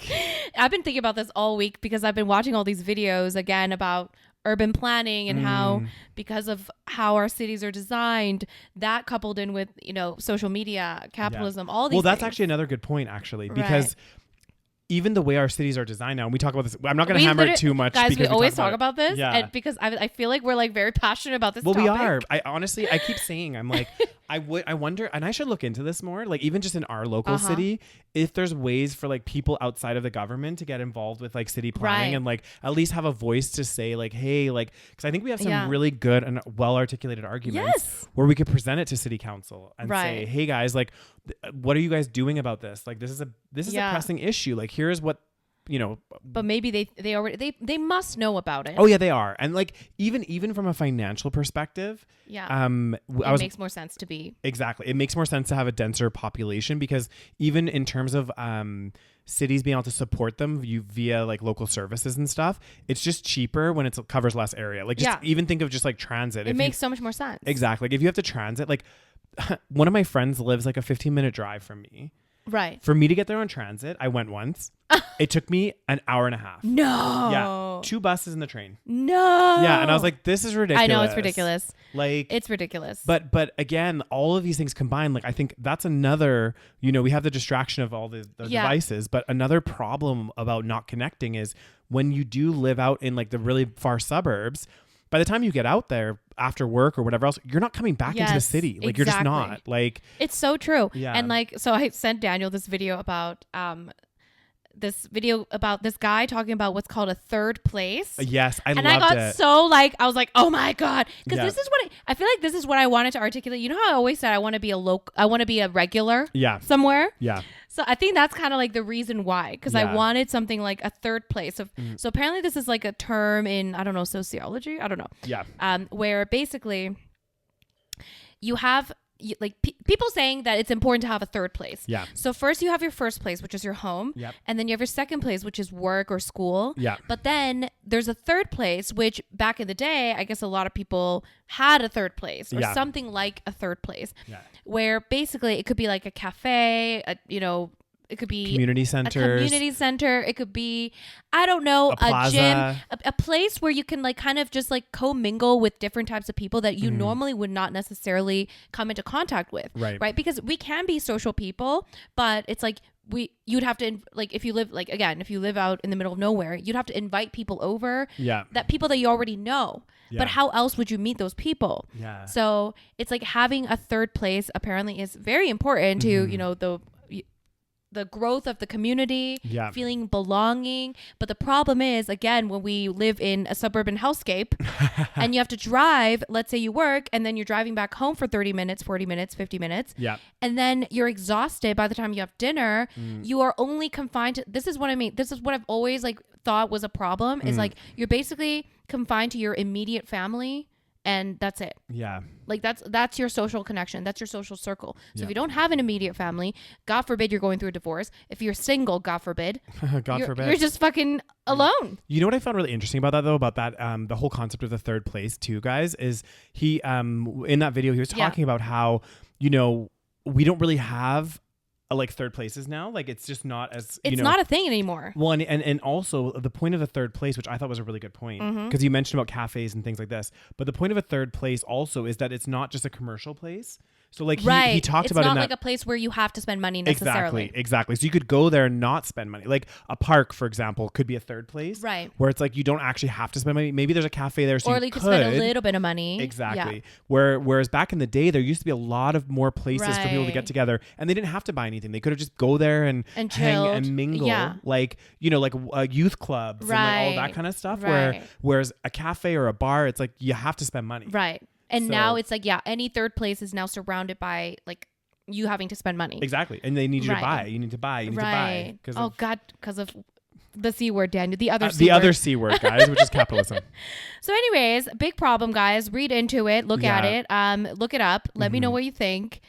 B: I've been thinking about this all week because I've been watching all these videos again about urban planning and how, because of how our cities are designed, that coupled in with, you know, social media, capitalism, all these
A: Well, that's
B: things.
A: actually another good point, actually, because even the way our cities are designed now, and we talk about this, I'm not going to hammer it too much.
B: Guys,
A: because
B: we always talk about this,
A: yeah.
B: and because I feel like we're like very passionate about this topic.
A: We are. I honestly, I keep saying, I'm like, I wonder, and I should look into this more, like even just in our local city, if there's ways for like people outside of the government to get involved with like city planning and like at least have a voice to say like, hey, like, because I think we have some really good and well articulated arguments where we could present it to city council and say, hey guys, like, what are you guys doing about this? Like, this is a pressing issue. Like, here's what, you know.
B: But maybe they already they must know about it.
A: Oh yeah, they are. And like even from a financial perspective, it
B: makes more sense to be.
A: Exactly. It makes more sense to have a denser population, because even in terms of cities being able to support them via like local services and stuff, it's just cheaper when it covers less area. Like just even think of just like transit.
B: It makes so much more sense.
A: Exactly. Like if you have to transit, like one of my friends lives like a 15-minute drive from me.
B: Right.
A: For me to get there on transit, I went once. It took me an hour and a half.
B: No.
A: Yeah. 2 buses and the train.
B: No.
A: Yeah. And I was like, this is ridiculous.
B: I know, it's ridiculous.
A: Like,
B: it's ridiculous.
A: But again, all of these things combined, like I think that's another, you know, we have the distraction of all the devices, but another problem about not connecting is when you do live out in like the really far suburbs, by the time you get out there after work or whatever else, you're not coming back into the city. Like you're just not. Like,
B: it's so true.
A: Yeah.
B: And like, so I sent Daniel this video about this guy talking about what's called a third place.
A: Yes, I loved it.
B: And I got so like, I was like, oh my God. Because this is what I feel like this is what I wanted to articulate. You know how I always said I want to be a regular somewhere? Yeah. So I think that's kind of like the reason why, because I wanted something like a third place. So apparently this is like a term in, I don't know, sociology. I don't know. Yeah. Where basically you have people saying that it's important to have a third place. Yeah. So first you have your first place, which is your home. Yep. And then you have your second place, which is work or school. Yeah. But then there's a third place, which back in the day, I guess a lot of people had a third place or something like a third place, where basically it could be like a cafe, It could be
A: community centers.
B: A community center. It could be, I don't know, a gym, a place where you can like kind of just like commingle with different types of people that you normally would not necessarily come into contact with. Right. Because we can be social people, but it's like you'd have to like if you live out in the middle of nowhere, you'd have to invite people over. Yeah. People that you already know. Yeah. But how else would you meet those people? Yeah. So it's like having a third place apparently is very important to, you know, the growth of the community, feeling belonging. But the problem is, again, when we live in a suburban hellscape and you have to drive, let's say you work and then you're driving back home for 30 minutes, 40 minutes, 50 minutes. Yeah. And then you're exhausted by the time you have dinner. You are only confined to, this is what I mean. This is what I've always like thought was a problem is like you're basically confined to your immediate family. And that's it. Yeah. Like that's your social connection. That's your social circle. So if you don't have an immediate family, God forbid you're going through a divorce. If you're single, God forbid. You're just fucking alone.
A: You know what I found really interesting about that though, about that, the whole concept of the third place too, guys, is he, in that video, he was talking about how, you know, we don't really have like third places now. Like it's just not as,
B: it's not a thing anymore.
A: One, and also the point of the third place, which I thought was a really good point, because you mentioned about cafes and things like this, but the point of a third place also is that it's not just a commercial place. So like he talked about
B: it's not like a place where you have to spend money necessarily.
A: Exactly. So you could go there and not spend money. Like a park, for example, could be a third place. Right. Where it's like you don't actually have to spend money. Maybe there's a cafe there, so you could spend
B: a little bit of money.
A: Exactly. Yeah. Whereas back in the day, there used to be a lot of more places for people to get together, and they didn't have to buy anything. They could have just go there and hang and mingle. Yeah. Like, you know, like youth clubs and like all that kind of stuff. Right. Whereas a cafe or a bar, it's like you have to spend money.
B: Right. And now it's like, any third place is now surrounded by like you having to spend money.
A: Exactly. And they need you to buy. You need to buy. You need to buy.
B: Because of the C word, Daniel. The other
A: C word, guys, which is capitalism.
B: So anyways, big problem, guys. Read into it. Look at it. Look it up. Let me know what you think.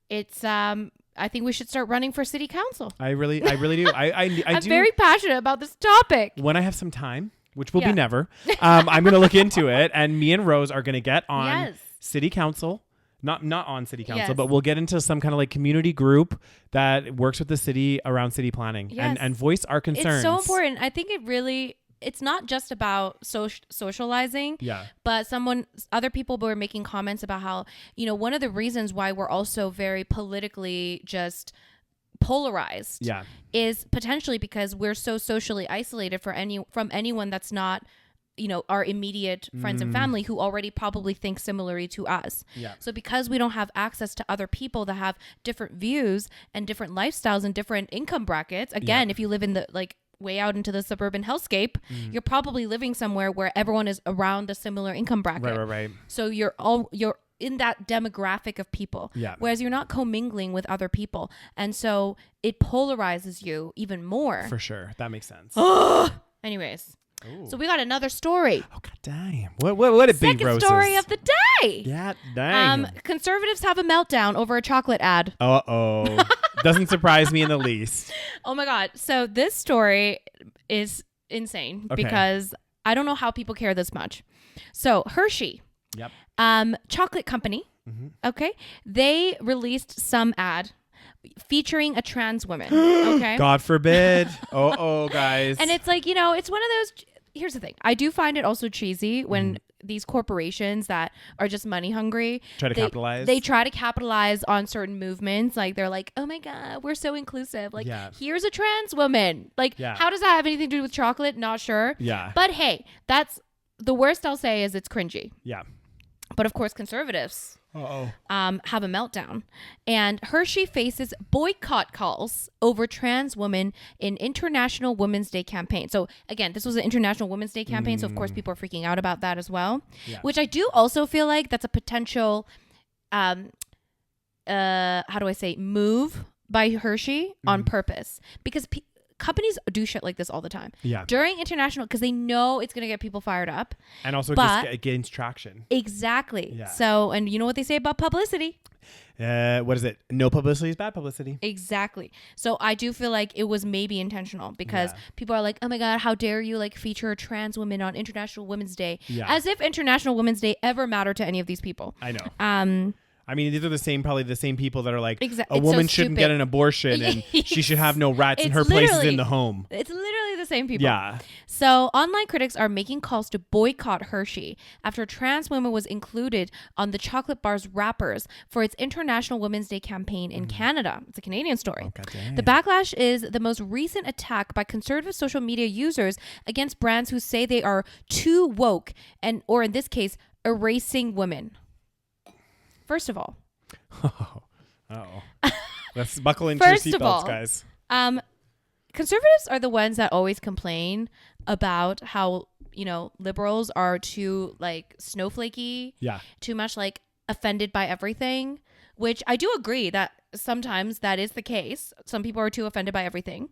B: It's I think we should start running for city council.
A: I really do. I'm
B: very passionate about this topic.
A: When I have some time, which will be never, I'm going to look into it, and me and Rose are going to get on city council, not on city council, but we'll get into some kind of like community group that works with the city around city planning and voice our concerns.
B: It's so important. I think it's not just about socializing, but other people were making comments about how, you know, one of the reasons why we're also very politically just polarized is potentially because we're so socially isolated from anyone that's not, you know, our immediate friends and family who already probably think similarly to us. So because we don't have access to other people that have different views and different lifestyles and different income brackets, again, if you live in the like way out into the suburban hellscape, you're probably living somewhere where everyone is around a similar income bracket. Right. So you're in that demographic of people, whereas you're not commingling with other people, and so it polarizes you even more.
A: For sure, that makes sense.
B: Anyways, so we got another story.
A: Oh god damn! What it be, Roses?
B: Second story of the day.
A: Yeah, dang.
B: Conservatives have a meltdown over a chocolate ad.
A: Doesn't surprise me in the least.
B: Oh my god! So this story is insane because I don't know how people care this much. So Hershey. Yep. Chocolate company. Okay. They released some ad featuring a trans woman. Okay.
A: God forbid. Guys.
B: And it's like, you know, it's one of those. Here's the thing. I do find it also cheesy when these corporations that are just money hungry
A: capitalize.
B: They try to capitalize on certain movements. Like they're like, oh my God, we're so inclusive. Like here's a trans woman. Like how does that have anything to do with chocolate? Not sure. Yeah. But hey, that's the worst I'll say is it's cringy. Yeah. But of course, conservatives have a meltdown. And Hershey faces boycott calls over trans women in International Women's Day campaign. So again, this was an International Women's Day campaign. So of course, people are freaking out about that as well. Yeah. Which I do also feel like that's a potential, how do I say, move by Hershey on purpose. Because companies do shit like this all the time. Yeah. During international, because they know it's going to get people fired up.
A: And also it gains traction.
B: Exactly. Yeah. So, and you know what they say about publicity?
A: What is it? No publicity is bad publicity.
B: Exactly. So I do feel like it was maybe intentional because people are like, oh my God, how dare you like feature a trans woman on International Women's Day? Yeah. As if International Women's Day ever mattered to any of these people.
A: I know. I mean, these are probably the same people that are like,
B: Exactly.
A: a woman shouldn't get an abortion and she should have no rights and her place is in the home.
B: It's literally the same people.
A: Yeah.
B: So online critics are making calls to boycott Hershey after trans women was included on the chocolate bar's wrappers for its International Women's Day campaign in Canada. It's a Canadian story. The backlash is the most recent attack by conservative social media users against brands who say they are too woke or in this case, erasing women. First of all.
A: Let's buckle into your seatbelts, guys.
B: Conservatives are the ones that always complain about how, liberals are too like snowflakey.
A: Yeah.
B: Too much like offended by everything, which I do agree that sometimes that is the case. Some people are too offended by everything.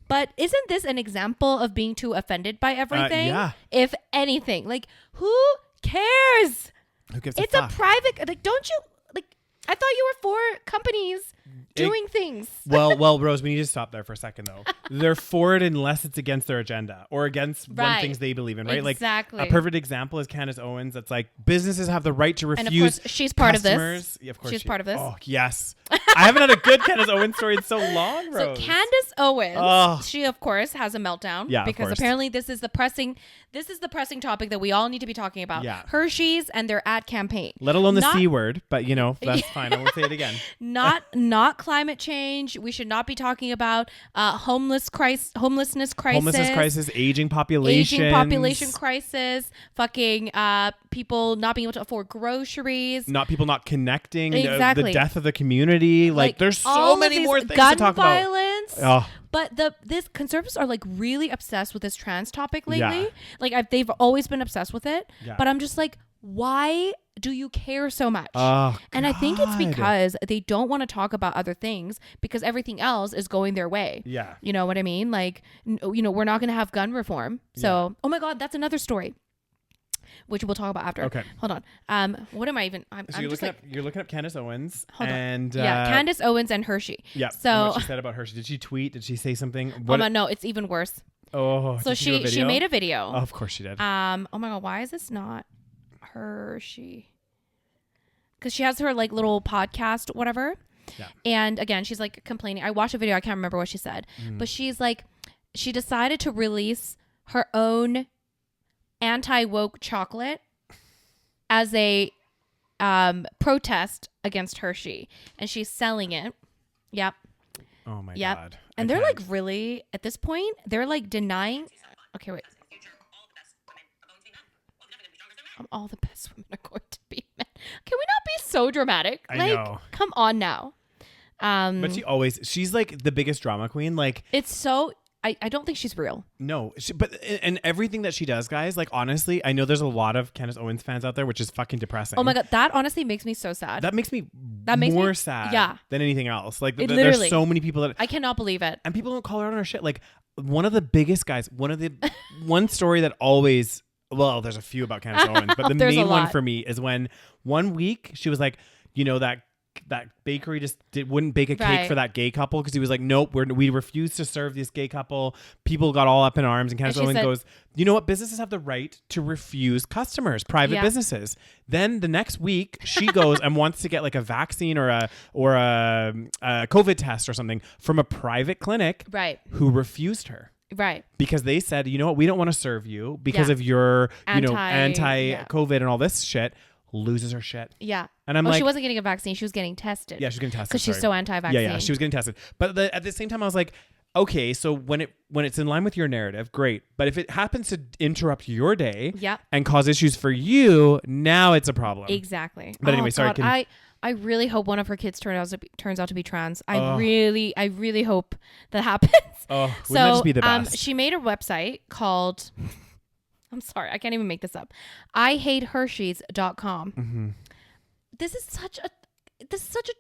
B: But isn't this an example of being too offended by everything?
A: Yeah.
B: If anything, like who cares?
A: Who gives
B: it's
A: a fuck?
B: A private, like, don't you, like, I thought you were for companies doing things.
A: Well, Rose, we need to stop there for a second, though. They're for it unless it's against their agenda or against one things they believe in, right?
B: Exactly.
A: Like, a perfect example is Candace Owens. That's like, businesses have the right to refuse.
B: And of course, she's part
A: customers.
B: of this.
A: Yeah, of course
B: she's part of this.
A: Oh, yes. I haven't had a good Candace Owens story in so long, Rose.
B: So Candace Owens, she of course has a meltdown.
A: Yeah,
B: because apparently this is the pressing topic that we all need to be talking about.
A: Yeah.
B: Hershey's and their ad campaign.
A: Let alone the C word, but that's fine. I won't say it again.
B: Not climate change. We should not be talking about homelessness crisis, aging population crisis, fucking people not being able to afford groceries,
A: people not connecting,
B: exactly.
A: The death of the community. Like there's so many more things to talk
B: violence.
A: about. Oh.
B: But this conservatives are like really obsessed with this trans topic lately.
A: Yeah.
B: Like they've always been obsessed with it.
A: Yeah.
B: But I'm just like, why do you care so much?
A: Oh,
B: and I think it's because they don't want to talk about other things because everything else is going their way.
A: Yeah.
B: You know what I mean? Like, we're not going to have gun reform. So, oh my God, that's another story, which we'll talk about after.
A: Okay.
B: Hold on. What am I even?
A: You're looking up Candace Owens.
B: Hold
A: on.
B: Candace Owens and Hershey.
A: Yeah.
B: So
A: and what she said about Hershey. Did she tweet? Did she say something?
B: No, it's even worse.
A: Oh.
B: So she made a video.
A: Oh, of course she did.
B: Oh my God, why is this not Hershey? Because she has her like little podcast, whatever.
A: Yeah.
B: And again, she's like complaining. I watched a video. I can't remember what she said, but she's like, she decided to release her own anti-woke chocolate as a protest against Hershey, and she's selling it. Yep.
A: Oh my God.
B: And they're like really at this point, they're like denying. Okay, wait. All the best women are going to be men. Can we not be so dramatic?
A: I know.
B: Come on now.
A: But she's like the biggest drama queen. Like
B: it's so. I don't think she's real.
A: No, and everything that she does, guys, like honestly, I know there's a lot of Candace Owens fans out there, which is fucking depressing.
B: Oh my God, that honestly makes me so sad.
A: That makes me more sad than anything else. Like there's so many people that
B: I cannot believe it.
A: And people don't call her out on her shit. Like one of the biggest guys, one story that always, well, there's a few about Candace Owens, but the main one for me is when one week she was like, that bakery just wouldn't bake a cake for that gay couple because he was like, nope, we refuse to serve this gay couple. People got all up in arms, and Candace Owens goes, you know what? Businesses have the right to refuse customers, private businesses. Then the next week, she goes and wants to get like a vaccine or a COVID test or something from a private clinic, who refused her.
B: Right.
A: Because they said, you know what? We don't want to serve you because of your, anti-COVID and all this shit. Loses her shit.
B: Yeah.
A: And I'm like,
B: she wasn't getting a vaccine. She was getting tested.
A: Yeah, she was getting tested.
B: Because she's so anti-vaccine.
A: Yeah, she was getting tested. But at the same time, I was like, okay, so when it's in line with your narrative, great. But if it happens to interrupt your day and cause issues for you, now it's a problem.
B: Exactly.
A: But anyway, sorry.
B: God, I really hope one of her kids turns out to be trans. I really hope that happens.
A: Oh, wouldn't that just be the best?
B: She made a website called... I'm sorry, I can't even make this up. IHateHersheys.com.
A: Mm-hmm.
B: This is such a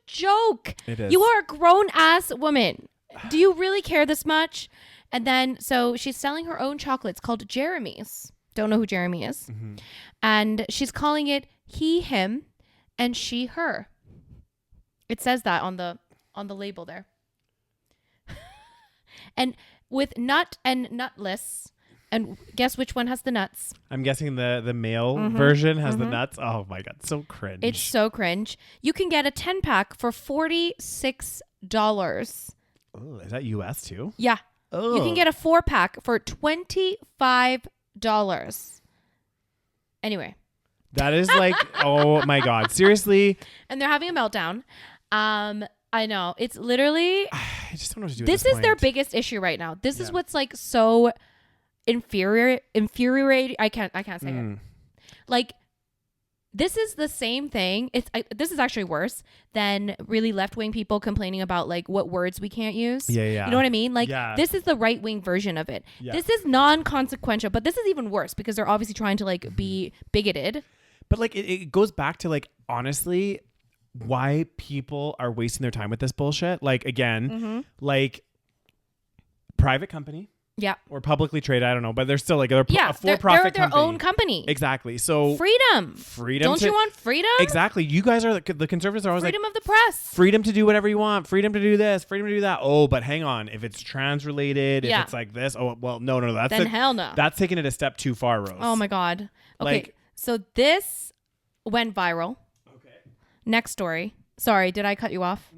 B: joke.
A: It is.
B: You are a grown ass woman. Do you really care this much? And then so she's selling her own chocolates called Jeremy's. Don't know who Jeremy is.
A: Mm-hmm.
B: And she's calling it he, him, and she, her. It says that on the label there. And with nut and nutless And guess which one has the nuts?
A: I'm guessing the male version has the nuts. Oh my God. So cringe.
B: It's so cringe. You can get a 10-pack for $46.
A: Oh, is that US too?
B: Yeah. Oh. You can get a 4-pack for $25. Anyway.
A: That is like, oh my God. Seriously.
B: And they're having a meltdown. I know. It's literally.
A: I just don't know what to do.
B: This is their biggest issue right now. This is what's like so infuriating. I can't say it. Like, this is the same thing. This is actually worse than really left-wing people complaining about like what words we can't use.
A: Yeah.
B: You know what I mean? Like, this is the right-wing version of it. Yeah. This is non-consequential, but this is even worse because they're obviously trying to like be bigoted.
A: But like it goes back to like, honestly, why people are wasting their time with this bullshit. Like, again, like private company.
B: Yeah.
A: Or publicly traded, I don't know, but they're still like a for-profit
B: they're their
A: company.
B: own company.
A: Exactly. So
B: freedom. Don't you want freedom?
A: Exactly. You guys are the conservatives are always
B: freedom
A: like
B: of the press.
A: Freedom to do whatever you want. Freedom to do this. Freedom to do that. Oh, but hang on. If it's trans related, if it's like this, oh well, no.
B: Hell no.
A: That's taking it a step too far, Rose.
B: Oh my God. Okay.
A: Like,
B: so this went viral. Okay. Next story. Sorry, did I cut you off?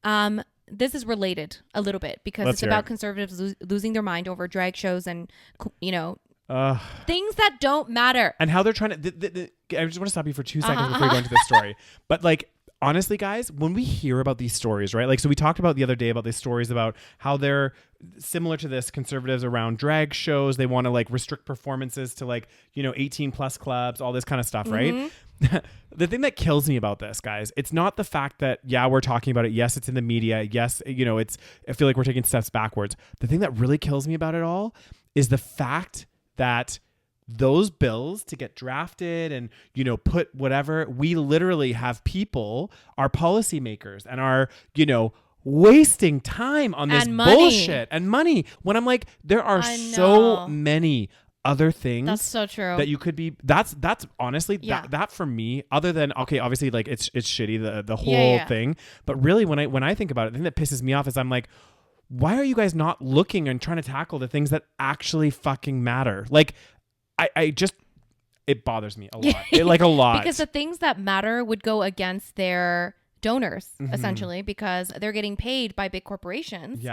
B: No. This is related a little bit because it's about conservatives losing their mind over drag shows and, you know, things that don't matter.
A: And how they're trying to... I just want to stop you for 2 seconds before you go into this story. But like, honestly, guys, when we hear about these stories, right? Like, so we talked about the other day about these stories about how they're similar to this, conservatives around drag shows. They want to like restrict performances to like, you know, 18 plus clubs, all this kind of stuff, right? The thing that kills me about this, guys, it's not the fact that, we're talking about it. Yes, it's in the media. Yes, you know, I feel like we're taking steps backwards. The thing that really kills me about it all is the fact that those bills to get drafted and, you know, put whatever, we literally have people, our policymakers and our, you know, wasting time on this bullshit and money when I'm like, there are so many other things
B: that's so true
A: that you could be that's honestly that for me, other than obviously like it's shitty the whole thing, but really when I think about it, the thing that pisses me off is I'm like, why are you guys not looking and trying to tackle the things that actually fucking matter? Like I just, it bothers me a lot. A lot.
B: Because the things that matter would go against their donors essentially, because they're getting paid by big corporations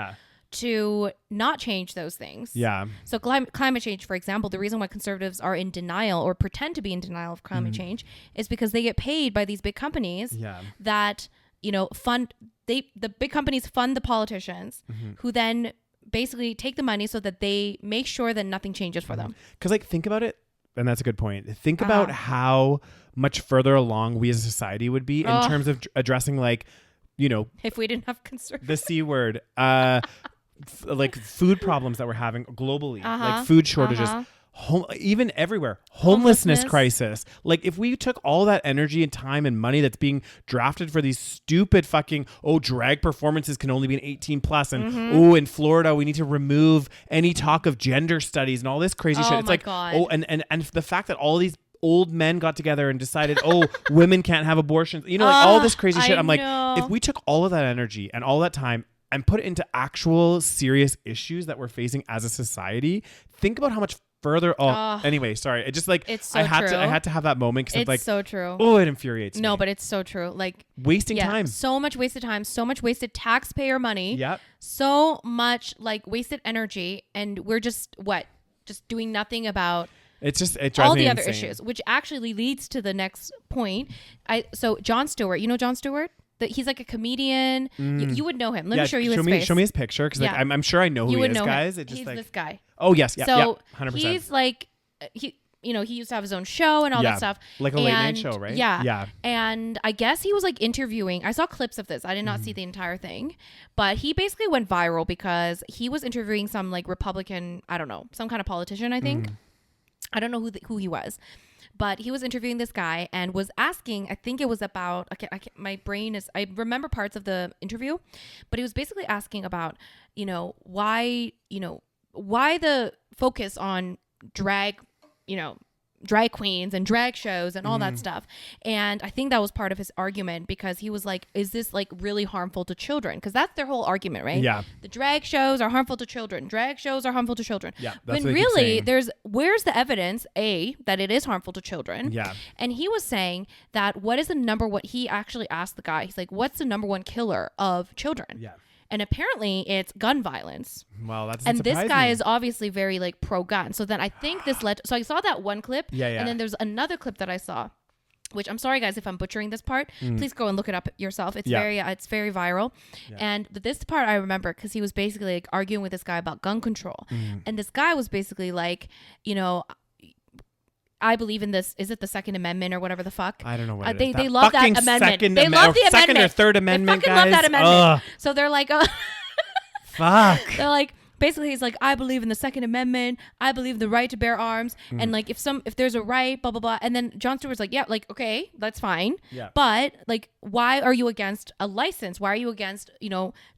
B: to not change those things. Yeah. So climate change, for example, the reason why conservatives are in denial or pretend to be in denial of climate change is because they get paid by these big companies that, you know, the big companies fund the politicians who then basically take the money so that they make sure that nothing changes for them. Because
A: like, think about it. And that's a good point. Think about how much further along we as a society would be in terms of addressing, like, you know,
B: if we didn't have conservatives.
A: The C word, like food problems that we're having globally, like food shortages, even everywhere, homelessness crisis. Like, if we took all that energy and time and money that's being drafted for these stupid fucking, drag performances can only be an 18 plus, and in Florida we need to remove any talk of gender studies and all this crazy shit. It's like, God. And the fact that all these old men got together and decided, women can't have abortions, you know, like all this crazy shit. I'm like, if we took all of that energy and all that time and put it into actual serious issues that we're facing as a society, think about how much further. Anyway, sorry. It just like,
B: it's so
A: I had to have that moment because it's like,
B: so true.
A: It infuriates me.
B: No, but it's so true. Like,
A: wasting time.
B: So much wasted time, so much wasted taxpayer money. Yep. So much like wasted energy, and we're just doing nothing about
A: it drives
B: all
A: me
B: the
A: insane.
B: other issues, which actually leads to the next point. So Jon Stewart, you know Jon Stewart? He's like a comedian. You would know him. Let me show you his face.
A: Show me his picture, because like, I'm sure I know who he is, guys.
B: He's this guy.
A: Oh yes, yeah,
B: so
A: 100%.
B: He's like he used to have his own show and all that stuff,
A: like a late night show, right?
B: Yeah. And I guess he was like interviewing. I saw clips of this. I did not see the entire thing, but he basically went viral because he was interviewing some like Republican, I don't know, some kind of politician. I think I don't know who he was. But he was interviewing this guy and was asking, I think it was about, I remember parts of the interview, but he was basically asking about, why the focus on drag, drag queens and drag shows and all that stuff. And I think that was part of his argument, because he was like, is this like really harmful to children? Because that's their whole argument, right?
A: Yeah.
B: The drag shows are harmful to children. Drag shows are harmful to children.
A: Yeah.
B: When really where's the evidence, that it is harmful to children?
A: Yeah.
B: And he was saying that what he actually asked the guy, he's like, what's the number one killer of children?
A: Yeah.
B: And apparently it's gun violence.
A: Well, that's
B: and this guy is obviously very like pro-gun. So then I think this led. So I saw that one clip.
A: Yeah.
B: And then there's another clip that I saw, which I'm sorry guys if I'm butchering this part. Please go and look it up yourself. It's very viral. Yeah. And this part I remember because he was basically like arguing with this guy about gun control. And this guy was basically like, you know, I believe in this. Is it the Second Amendment or whatever the fuck?
A: I don't know what
B: they love that amendment. They love the amendment.
A: Second or Third Amendment,
B: they
A: fucking
B: love that amendment. So they're like,
A: fuck.
B: They're like, basically, he's like, I believe in the Second Amendment. I believe the right to bear arms. And like, if there's a right, blah blah blah. And then Jon Stewart's like, yeah, like okay, that's fine. Yeah. But like, why are you against a license? Why are you against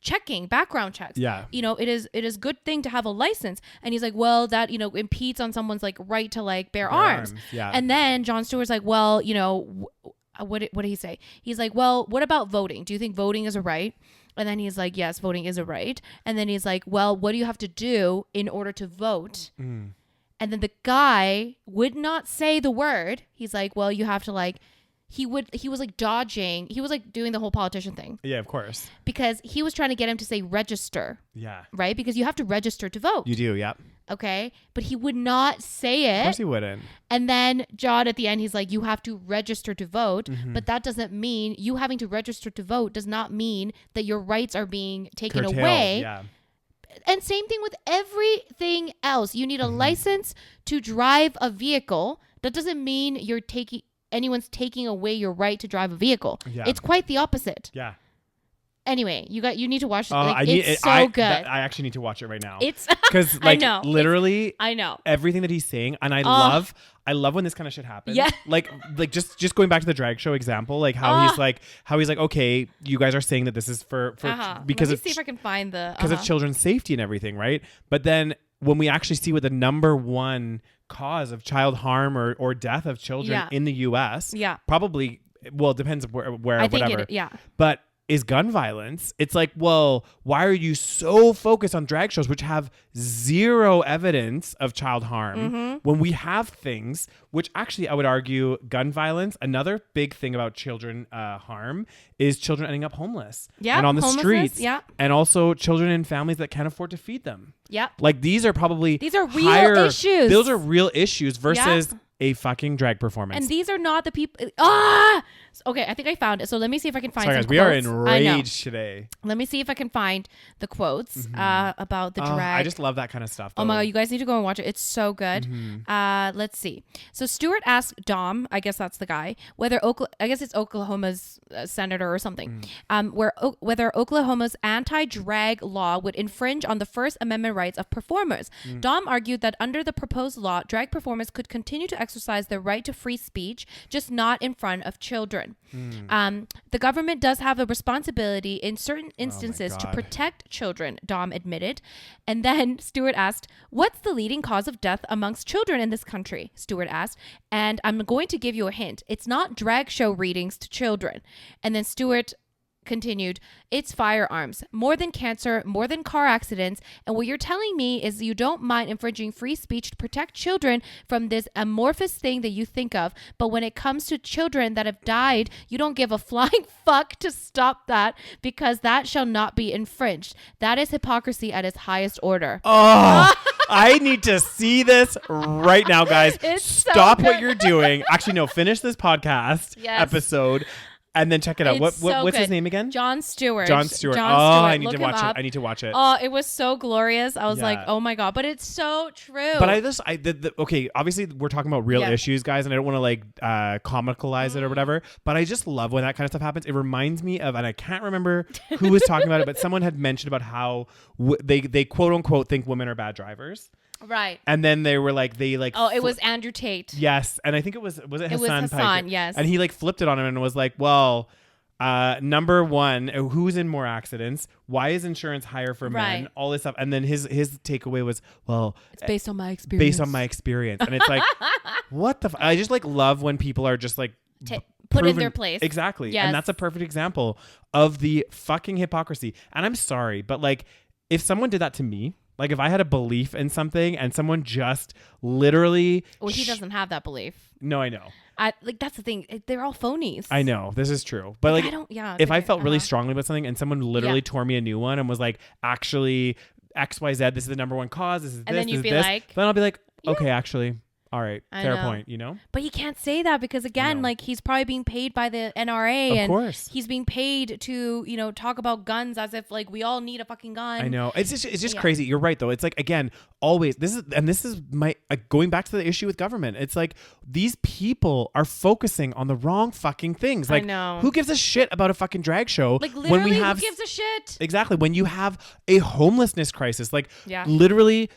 B: checking background checks? Yeah. It is good thing to have a license. And he's like, well, that impedes on someone's like right to like bear arms. Yeah. And then Jon Stewart's like, well, what did he say? He's like, well, what about voting? Do you think voting is a right? And then he's like, yes, voting is a right. And then he's like, well, what do you have to do in order to vote? And then the guy would not say the word. He's like, well, you have to like, he was like dodging. He was like doing the whole politician thing.
A: Yeah, of course.
B: Because he was trying to get him to say register.
A: Yeah.
B: Right? Because you have to register to vote.
A: You do, yeah.
B: Okay. But he would not say it.
A: Of course he wouldn't.
B: And then Jon at the end, he's like, you have to register to vote. But that doesn't mean you having to register to vote does not mean that your rights are being taken away. Yeah. And same thing with everything else. You need a license to drive a vehicle. That doesn't mean anyone's taking away your right to drive a vehicle. Yeah. It's quite the opposite. Yeah. Anyway, you need to watch it. It's so good.
A: I actually need to watch it right now.
B: It's
A: because like I know. Literally,
B: I know
A: everything that he's saying, and I love when this kind of shit happens. Yeah, like just going back to the drag show example, like how he's like, okay, you guys are saying that this is for because
B: let me see if I can find
A: because of children's safety and everything, right? But then when we actually see what the number one cause of child harm or death of children in the U.S. Probably, well, it depends where whatever. But is gun violence. It's like, well, why are you so focused on drag shows which have zero evidence of child harm when we have things which actually I would argue gun violence, another big thing about children harm is children ending up homeless and on the streets and also children in families that can't afford to feed them. Yeah. Like these are real
B: issues.
A: Those are real issues versus a fucking drag performance.
B: And these are not the people. Okay, I think I found it. So let me see if I can find some
A: guys,
B: quotes.
A: We are enraged today.
B: Let me see if I can find the quotes about the drag.
A: I just love that kind of stuff, though.
B: Oh my God, you guys need to go and watch it. It's so good. Let's see. So Stewart asked Dahm, I guess that's the guy, I guess it's Oklahoma's senator or something, whether Oklahoma's anti-drag law would infringe on the First Amendment rights of performers. Dahm argued that under the proposed law, drag performers could continue to exercise their right to free speech, just not in front of children. The government does have a responsibility in certain instances to protect children, Dahm admitted. And then Stewart asked, what's the leading cause of death amongst children in this country? Stewart asked. And I'm going to give you a hint. It's not drag show readings to children. And then Stewart continued, it's firearms, more than cancer, more than car accidents. And what you're telling me is you don't mind infringing free speech to protect children from this amorphous thing that you think of. But when it comes to children that have died, you don't give a flying fuck to stop that because that shall not be infringed. That is hypocrisy at its highest order.
A: Oh, I need to see this right now, guys. Stop what you're doing. Actually, no, finish this podcast episode. And then check it out. What's his name again?
B: Jon Stewart.
A: Jon Stewart. I need to watch it. I need to watch it.
B: Oh, it was so glorious. I was like, oh my God, but it's so true.
A: But okay, obviously we're talking about real issues, guys, and I don't want to like comicalize it or whatever, but I just love when that kind of stuff happens. It reminds me of, and I can't remember who was talking about it, but someone had mentioned about how they quote unquote think women are bad drivers.
B: Right.
A: And then they were like,
B: it was Andrew Tate.
A: Yes. And I think it was Hassan
B: Hassan,
A: Piker?
B: Yes.
A: And he like flipped it on him and was like, well, Number one, who's in more accidents? Why is insurance higher for men? All this stuff. And then his takeaway was, well,
B: it's based on my experience.
A: Based on my experience. And it's like, what the I just like love when people are just like
B: put in their place.
A: Exactly. Yes. And that's a perfect example of the fucking hypocrisy. And I'm sorry, but like if someone did that to me, like if I had a belief in something and someone just literally...
B: Well, he doesn't have that belief.
A: No, I know.
B: Like that's the thing. They're all phonies.
A: I know. This is true. But like,
B: I don't,
A: if I felt really strongly about something and someone literally tore me a new one and was like, actually, XYZ, this is the number one cause. This is
B: and
A: this,
B: then you'd
A: this,
B: be
A: this.
B: like...
A: Then I'll be like, okay, actually... All right. Fair point, you know?
B: But he can't say that because, again, like he's probably being paid by the NRA.
A: Of course.
B: He's being paid to, you know, talk about guns as if like we all need a fucking gun.
A: I know. It's just crazy. You're right, though. It's like, again, always, this is my, going back to the issue with government. It's like these people are focusing on the wrong fucking things. Like,
B: I know.
A: Who gives a shit about a fucking drag show?
B: Like, literally, who gives a shit?
A: Exactly. When you have a homelessness crisis, like, literally...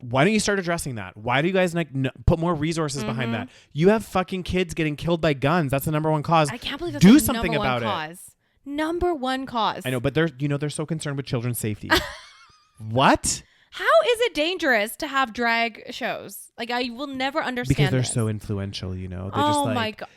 A: Why don't you start addressing that? Why do you guys like put more resources behind that? You have fucking kids getting killed by guns. That's the number one cause.
B: I can't believe that's
A: do
B: the
A: something
B: number
A: about
B: one cause. Number one cause.
A: I know, but they're so concerned with children's safety. What?
B: How is it dangerous to have drag shows? Like I will never understand
A: because they're so influential. You know, they're just like,
B: my god.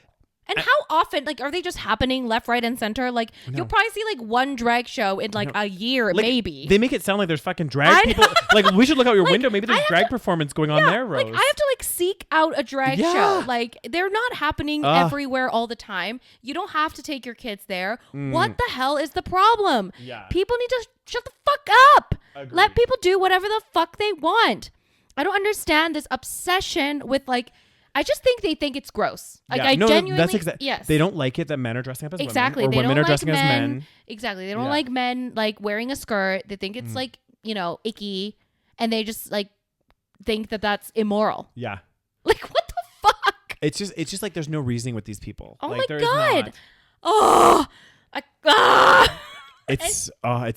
B: And how often, like, are they just happening left, right, and center? Like, you'll probably see, like, one drag show in, like, a year, like, maybe.
A: They make it sound like there's fucking drag people. Like, we should look out your window. Maybe there's drag performance going on there, Rose.
B: Like, I have to, like, seek out a drag show. Like, they're not happening everywhere all the time. You don't have to take your kids there. What the hell is the problem?
A: Yeah.
B: People need to shut the fuck up.
A: Agreed.
B: Let people do whatever the fuck they want. I don't understand this obsession with, like... I just think they think it's gross. Like I genuinely,
A: that's exactly. Yes, they don't like it that men are dressing up as
B: exactly.
A: women, or women are dressing as men.
B: Exactly, they don't like men like wearing a skirt. They think it's like icky, and they just like think that that's immoral.
A: Yeah,
B: like what the fuck?
A: It's just like there's no reasoning with these people.
B: Oh
A: like,
B: my god! Oh,
A: it's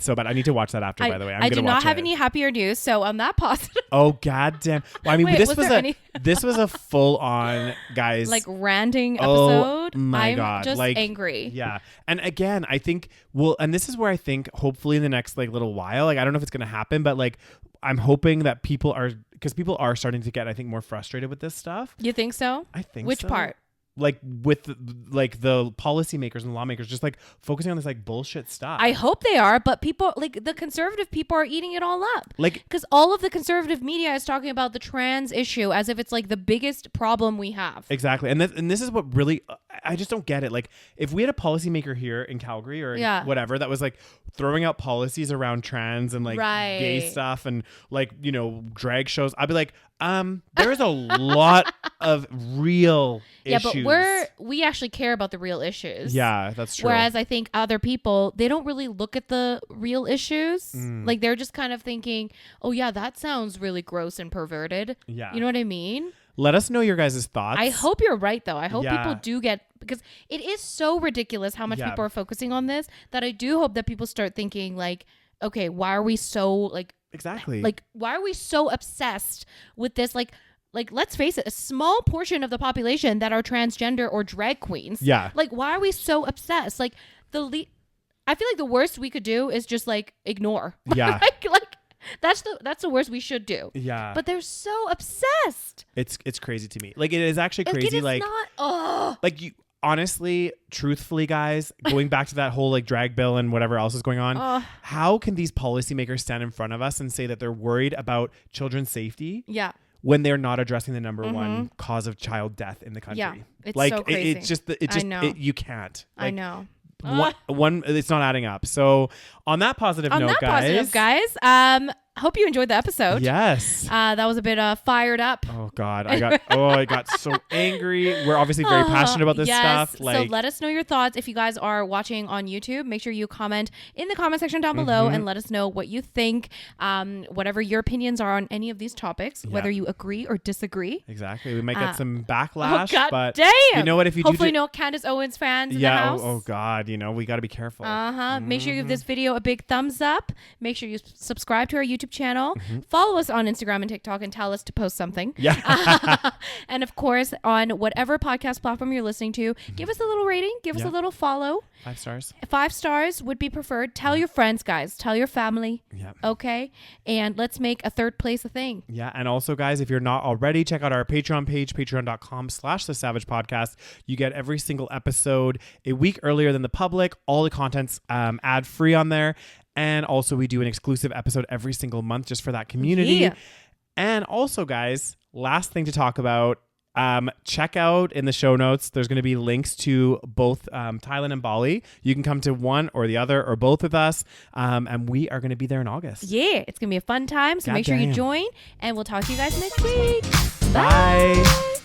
A: so bad. I need to watch that after. By the way,
B: I do not have any happier news. So on that positive.
A: Oh goddamn! Well, I mean, this was a full on guys
B: like ranting episode.
A: Oh my god!
B: Just
A: like
B: angry.
A: Yeah, and again, I think and this is where I think hopefully in the next like little while, like I don't know if it's gonna happen, but like I'm hoping that people are starting to get I think more frustrated with this stuff.
B: You think so?
A: I think.
B: Which
A: so.
B: part?
A: Like with the policymakers and lawmakers just like focusing on this like bullshit stuff.
B: I hope they are, but people like the conservative people are eating it all up. Like because all of the conservative media is talking about the trans issue as if it's like the biggest problem we have.
A: Exactly, and this is what really I just don't get it. Like if we had a policymaker here in Calgary or whatever that was like throwing out policies around trans and like gay stuff and like drag shows, I'd be like, there is a lot of real issues.
B: Yeah, but we actually care about the real issues.
A: Yeah, that's true.
B: Whereas I think other people, they don't really look at the real issues. Like they're just kind of thinking, oh yeah, that sounds really gross and perverted. Yeah. You know what I mean?
A: Let us know your guys' thoughts.
B: I hope you're right though. I hope people do get, because it is so ridiculous how much people are focusing on this that I do hope that people start thinking like, okay, why are we so like,
A: exactly.
B: Like, why are we so obsessed with this? Like, let's face it, a small portion of the population that are transgender or drag queens. Yeah. Like, why are we so obsessed? Like, I feel like the worst we could do is just like ignore. Yeah. like that's the worst we should do. Yeah. But they're so obsessed.
A: It's crazy to me. Like, it is actually crazy. It is like,
B: not.
A: Like you. Honestly, truthfully, guys, going back to that whole like drag bill and whatever else is going on, how can these policymakers stand in front of us and say that they're worried about children's safety? Yeah. When they're not addressing the number one cause of child death in the country. Yeah, it's like, so crazy. It's just you can't. Like,
B: I know.
A: One, it's not adding up. So on that positive note,
B: guys, hope you enjoyed the episode.
A: Yes.
B: That was a bit like up.
A: Oh God. I got so angry. We're obviously very passionate about this stuff.
B: Like, so let us know your thoughts. If you guys are watching on YouTube, make sure you comment in the comment section down below and let us know what you think, whatever your opinions are on any of these topics, whether you agree or disagree.
A: Exactly. We might get some backlash, but
B: damn.
A: You know what? If you
B: hopefully no Candace Owens fans in the house.
A: Oh God. We got to be careful.
B: Make sure you give this video a big thumbs up. Make sure you subscribe to our YouTube YouTube channel. Follow us on Instagram and TikTok and tell us to post something.
A: Yeah.
B: And of course, on whatever podcast platform you're listening to, give us a little rating. Give us a little follow.
A: 5 stars.
B: 5 stars would be preferred. Tell your friends, guys. Tell your family.
A: Yeah.
B: Okay. And let's make a third place a thing.
A: Yeah. And also, guys, if you're not already, check out our Patreon page, patreon.com/the SaVeg Podcast. You get every single episode a week earlier than the public. All the content's ad free on there. And also, we do an exclusive episode every single month just for that community.
B: Yeah.
A: And also, guys, last thing to talk about. Check out in the show notes. There's going to be links to both Thailand and Bali. You can come to one or the other or both with us. And we are going to be there in August.
B: Yeah, it's going to be a fun time. So make sure you join. And we'll talk to you guys next week.
A: Bye.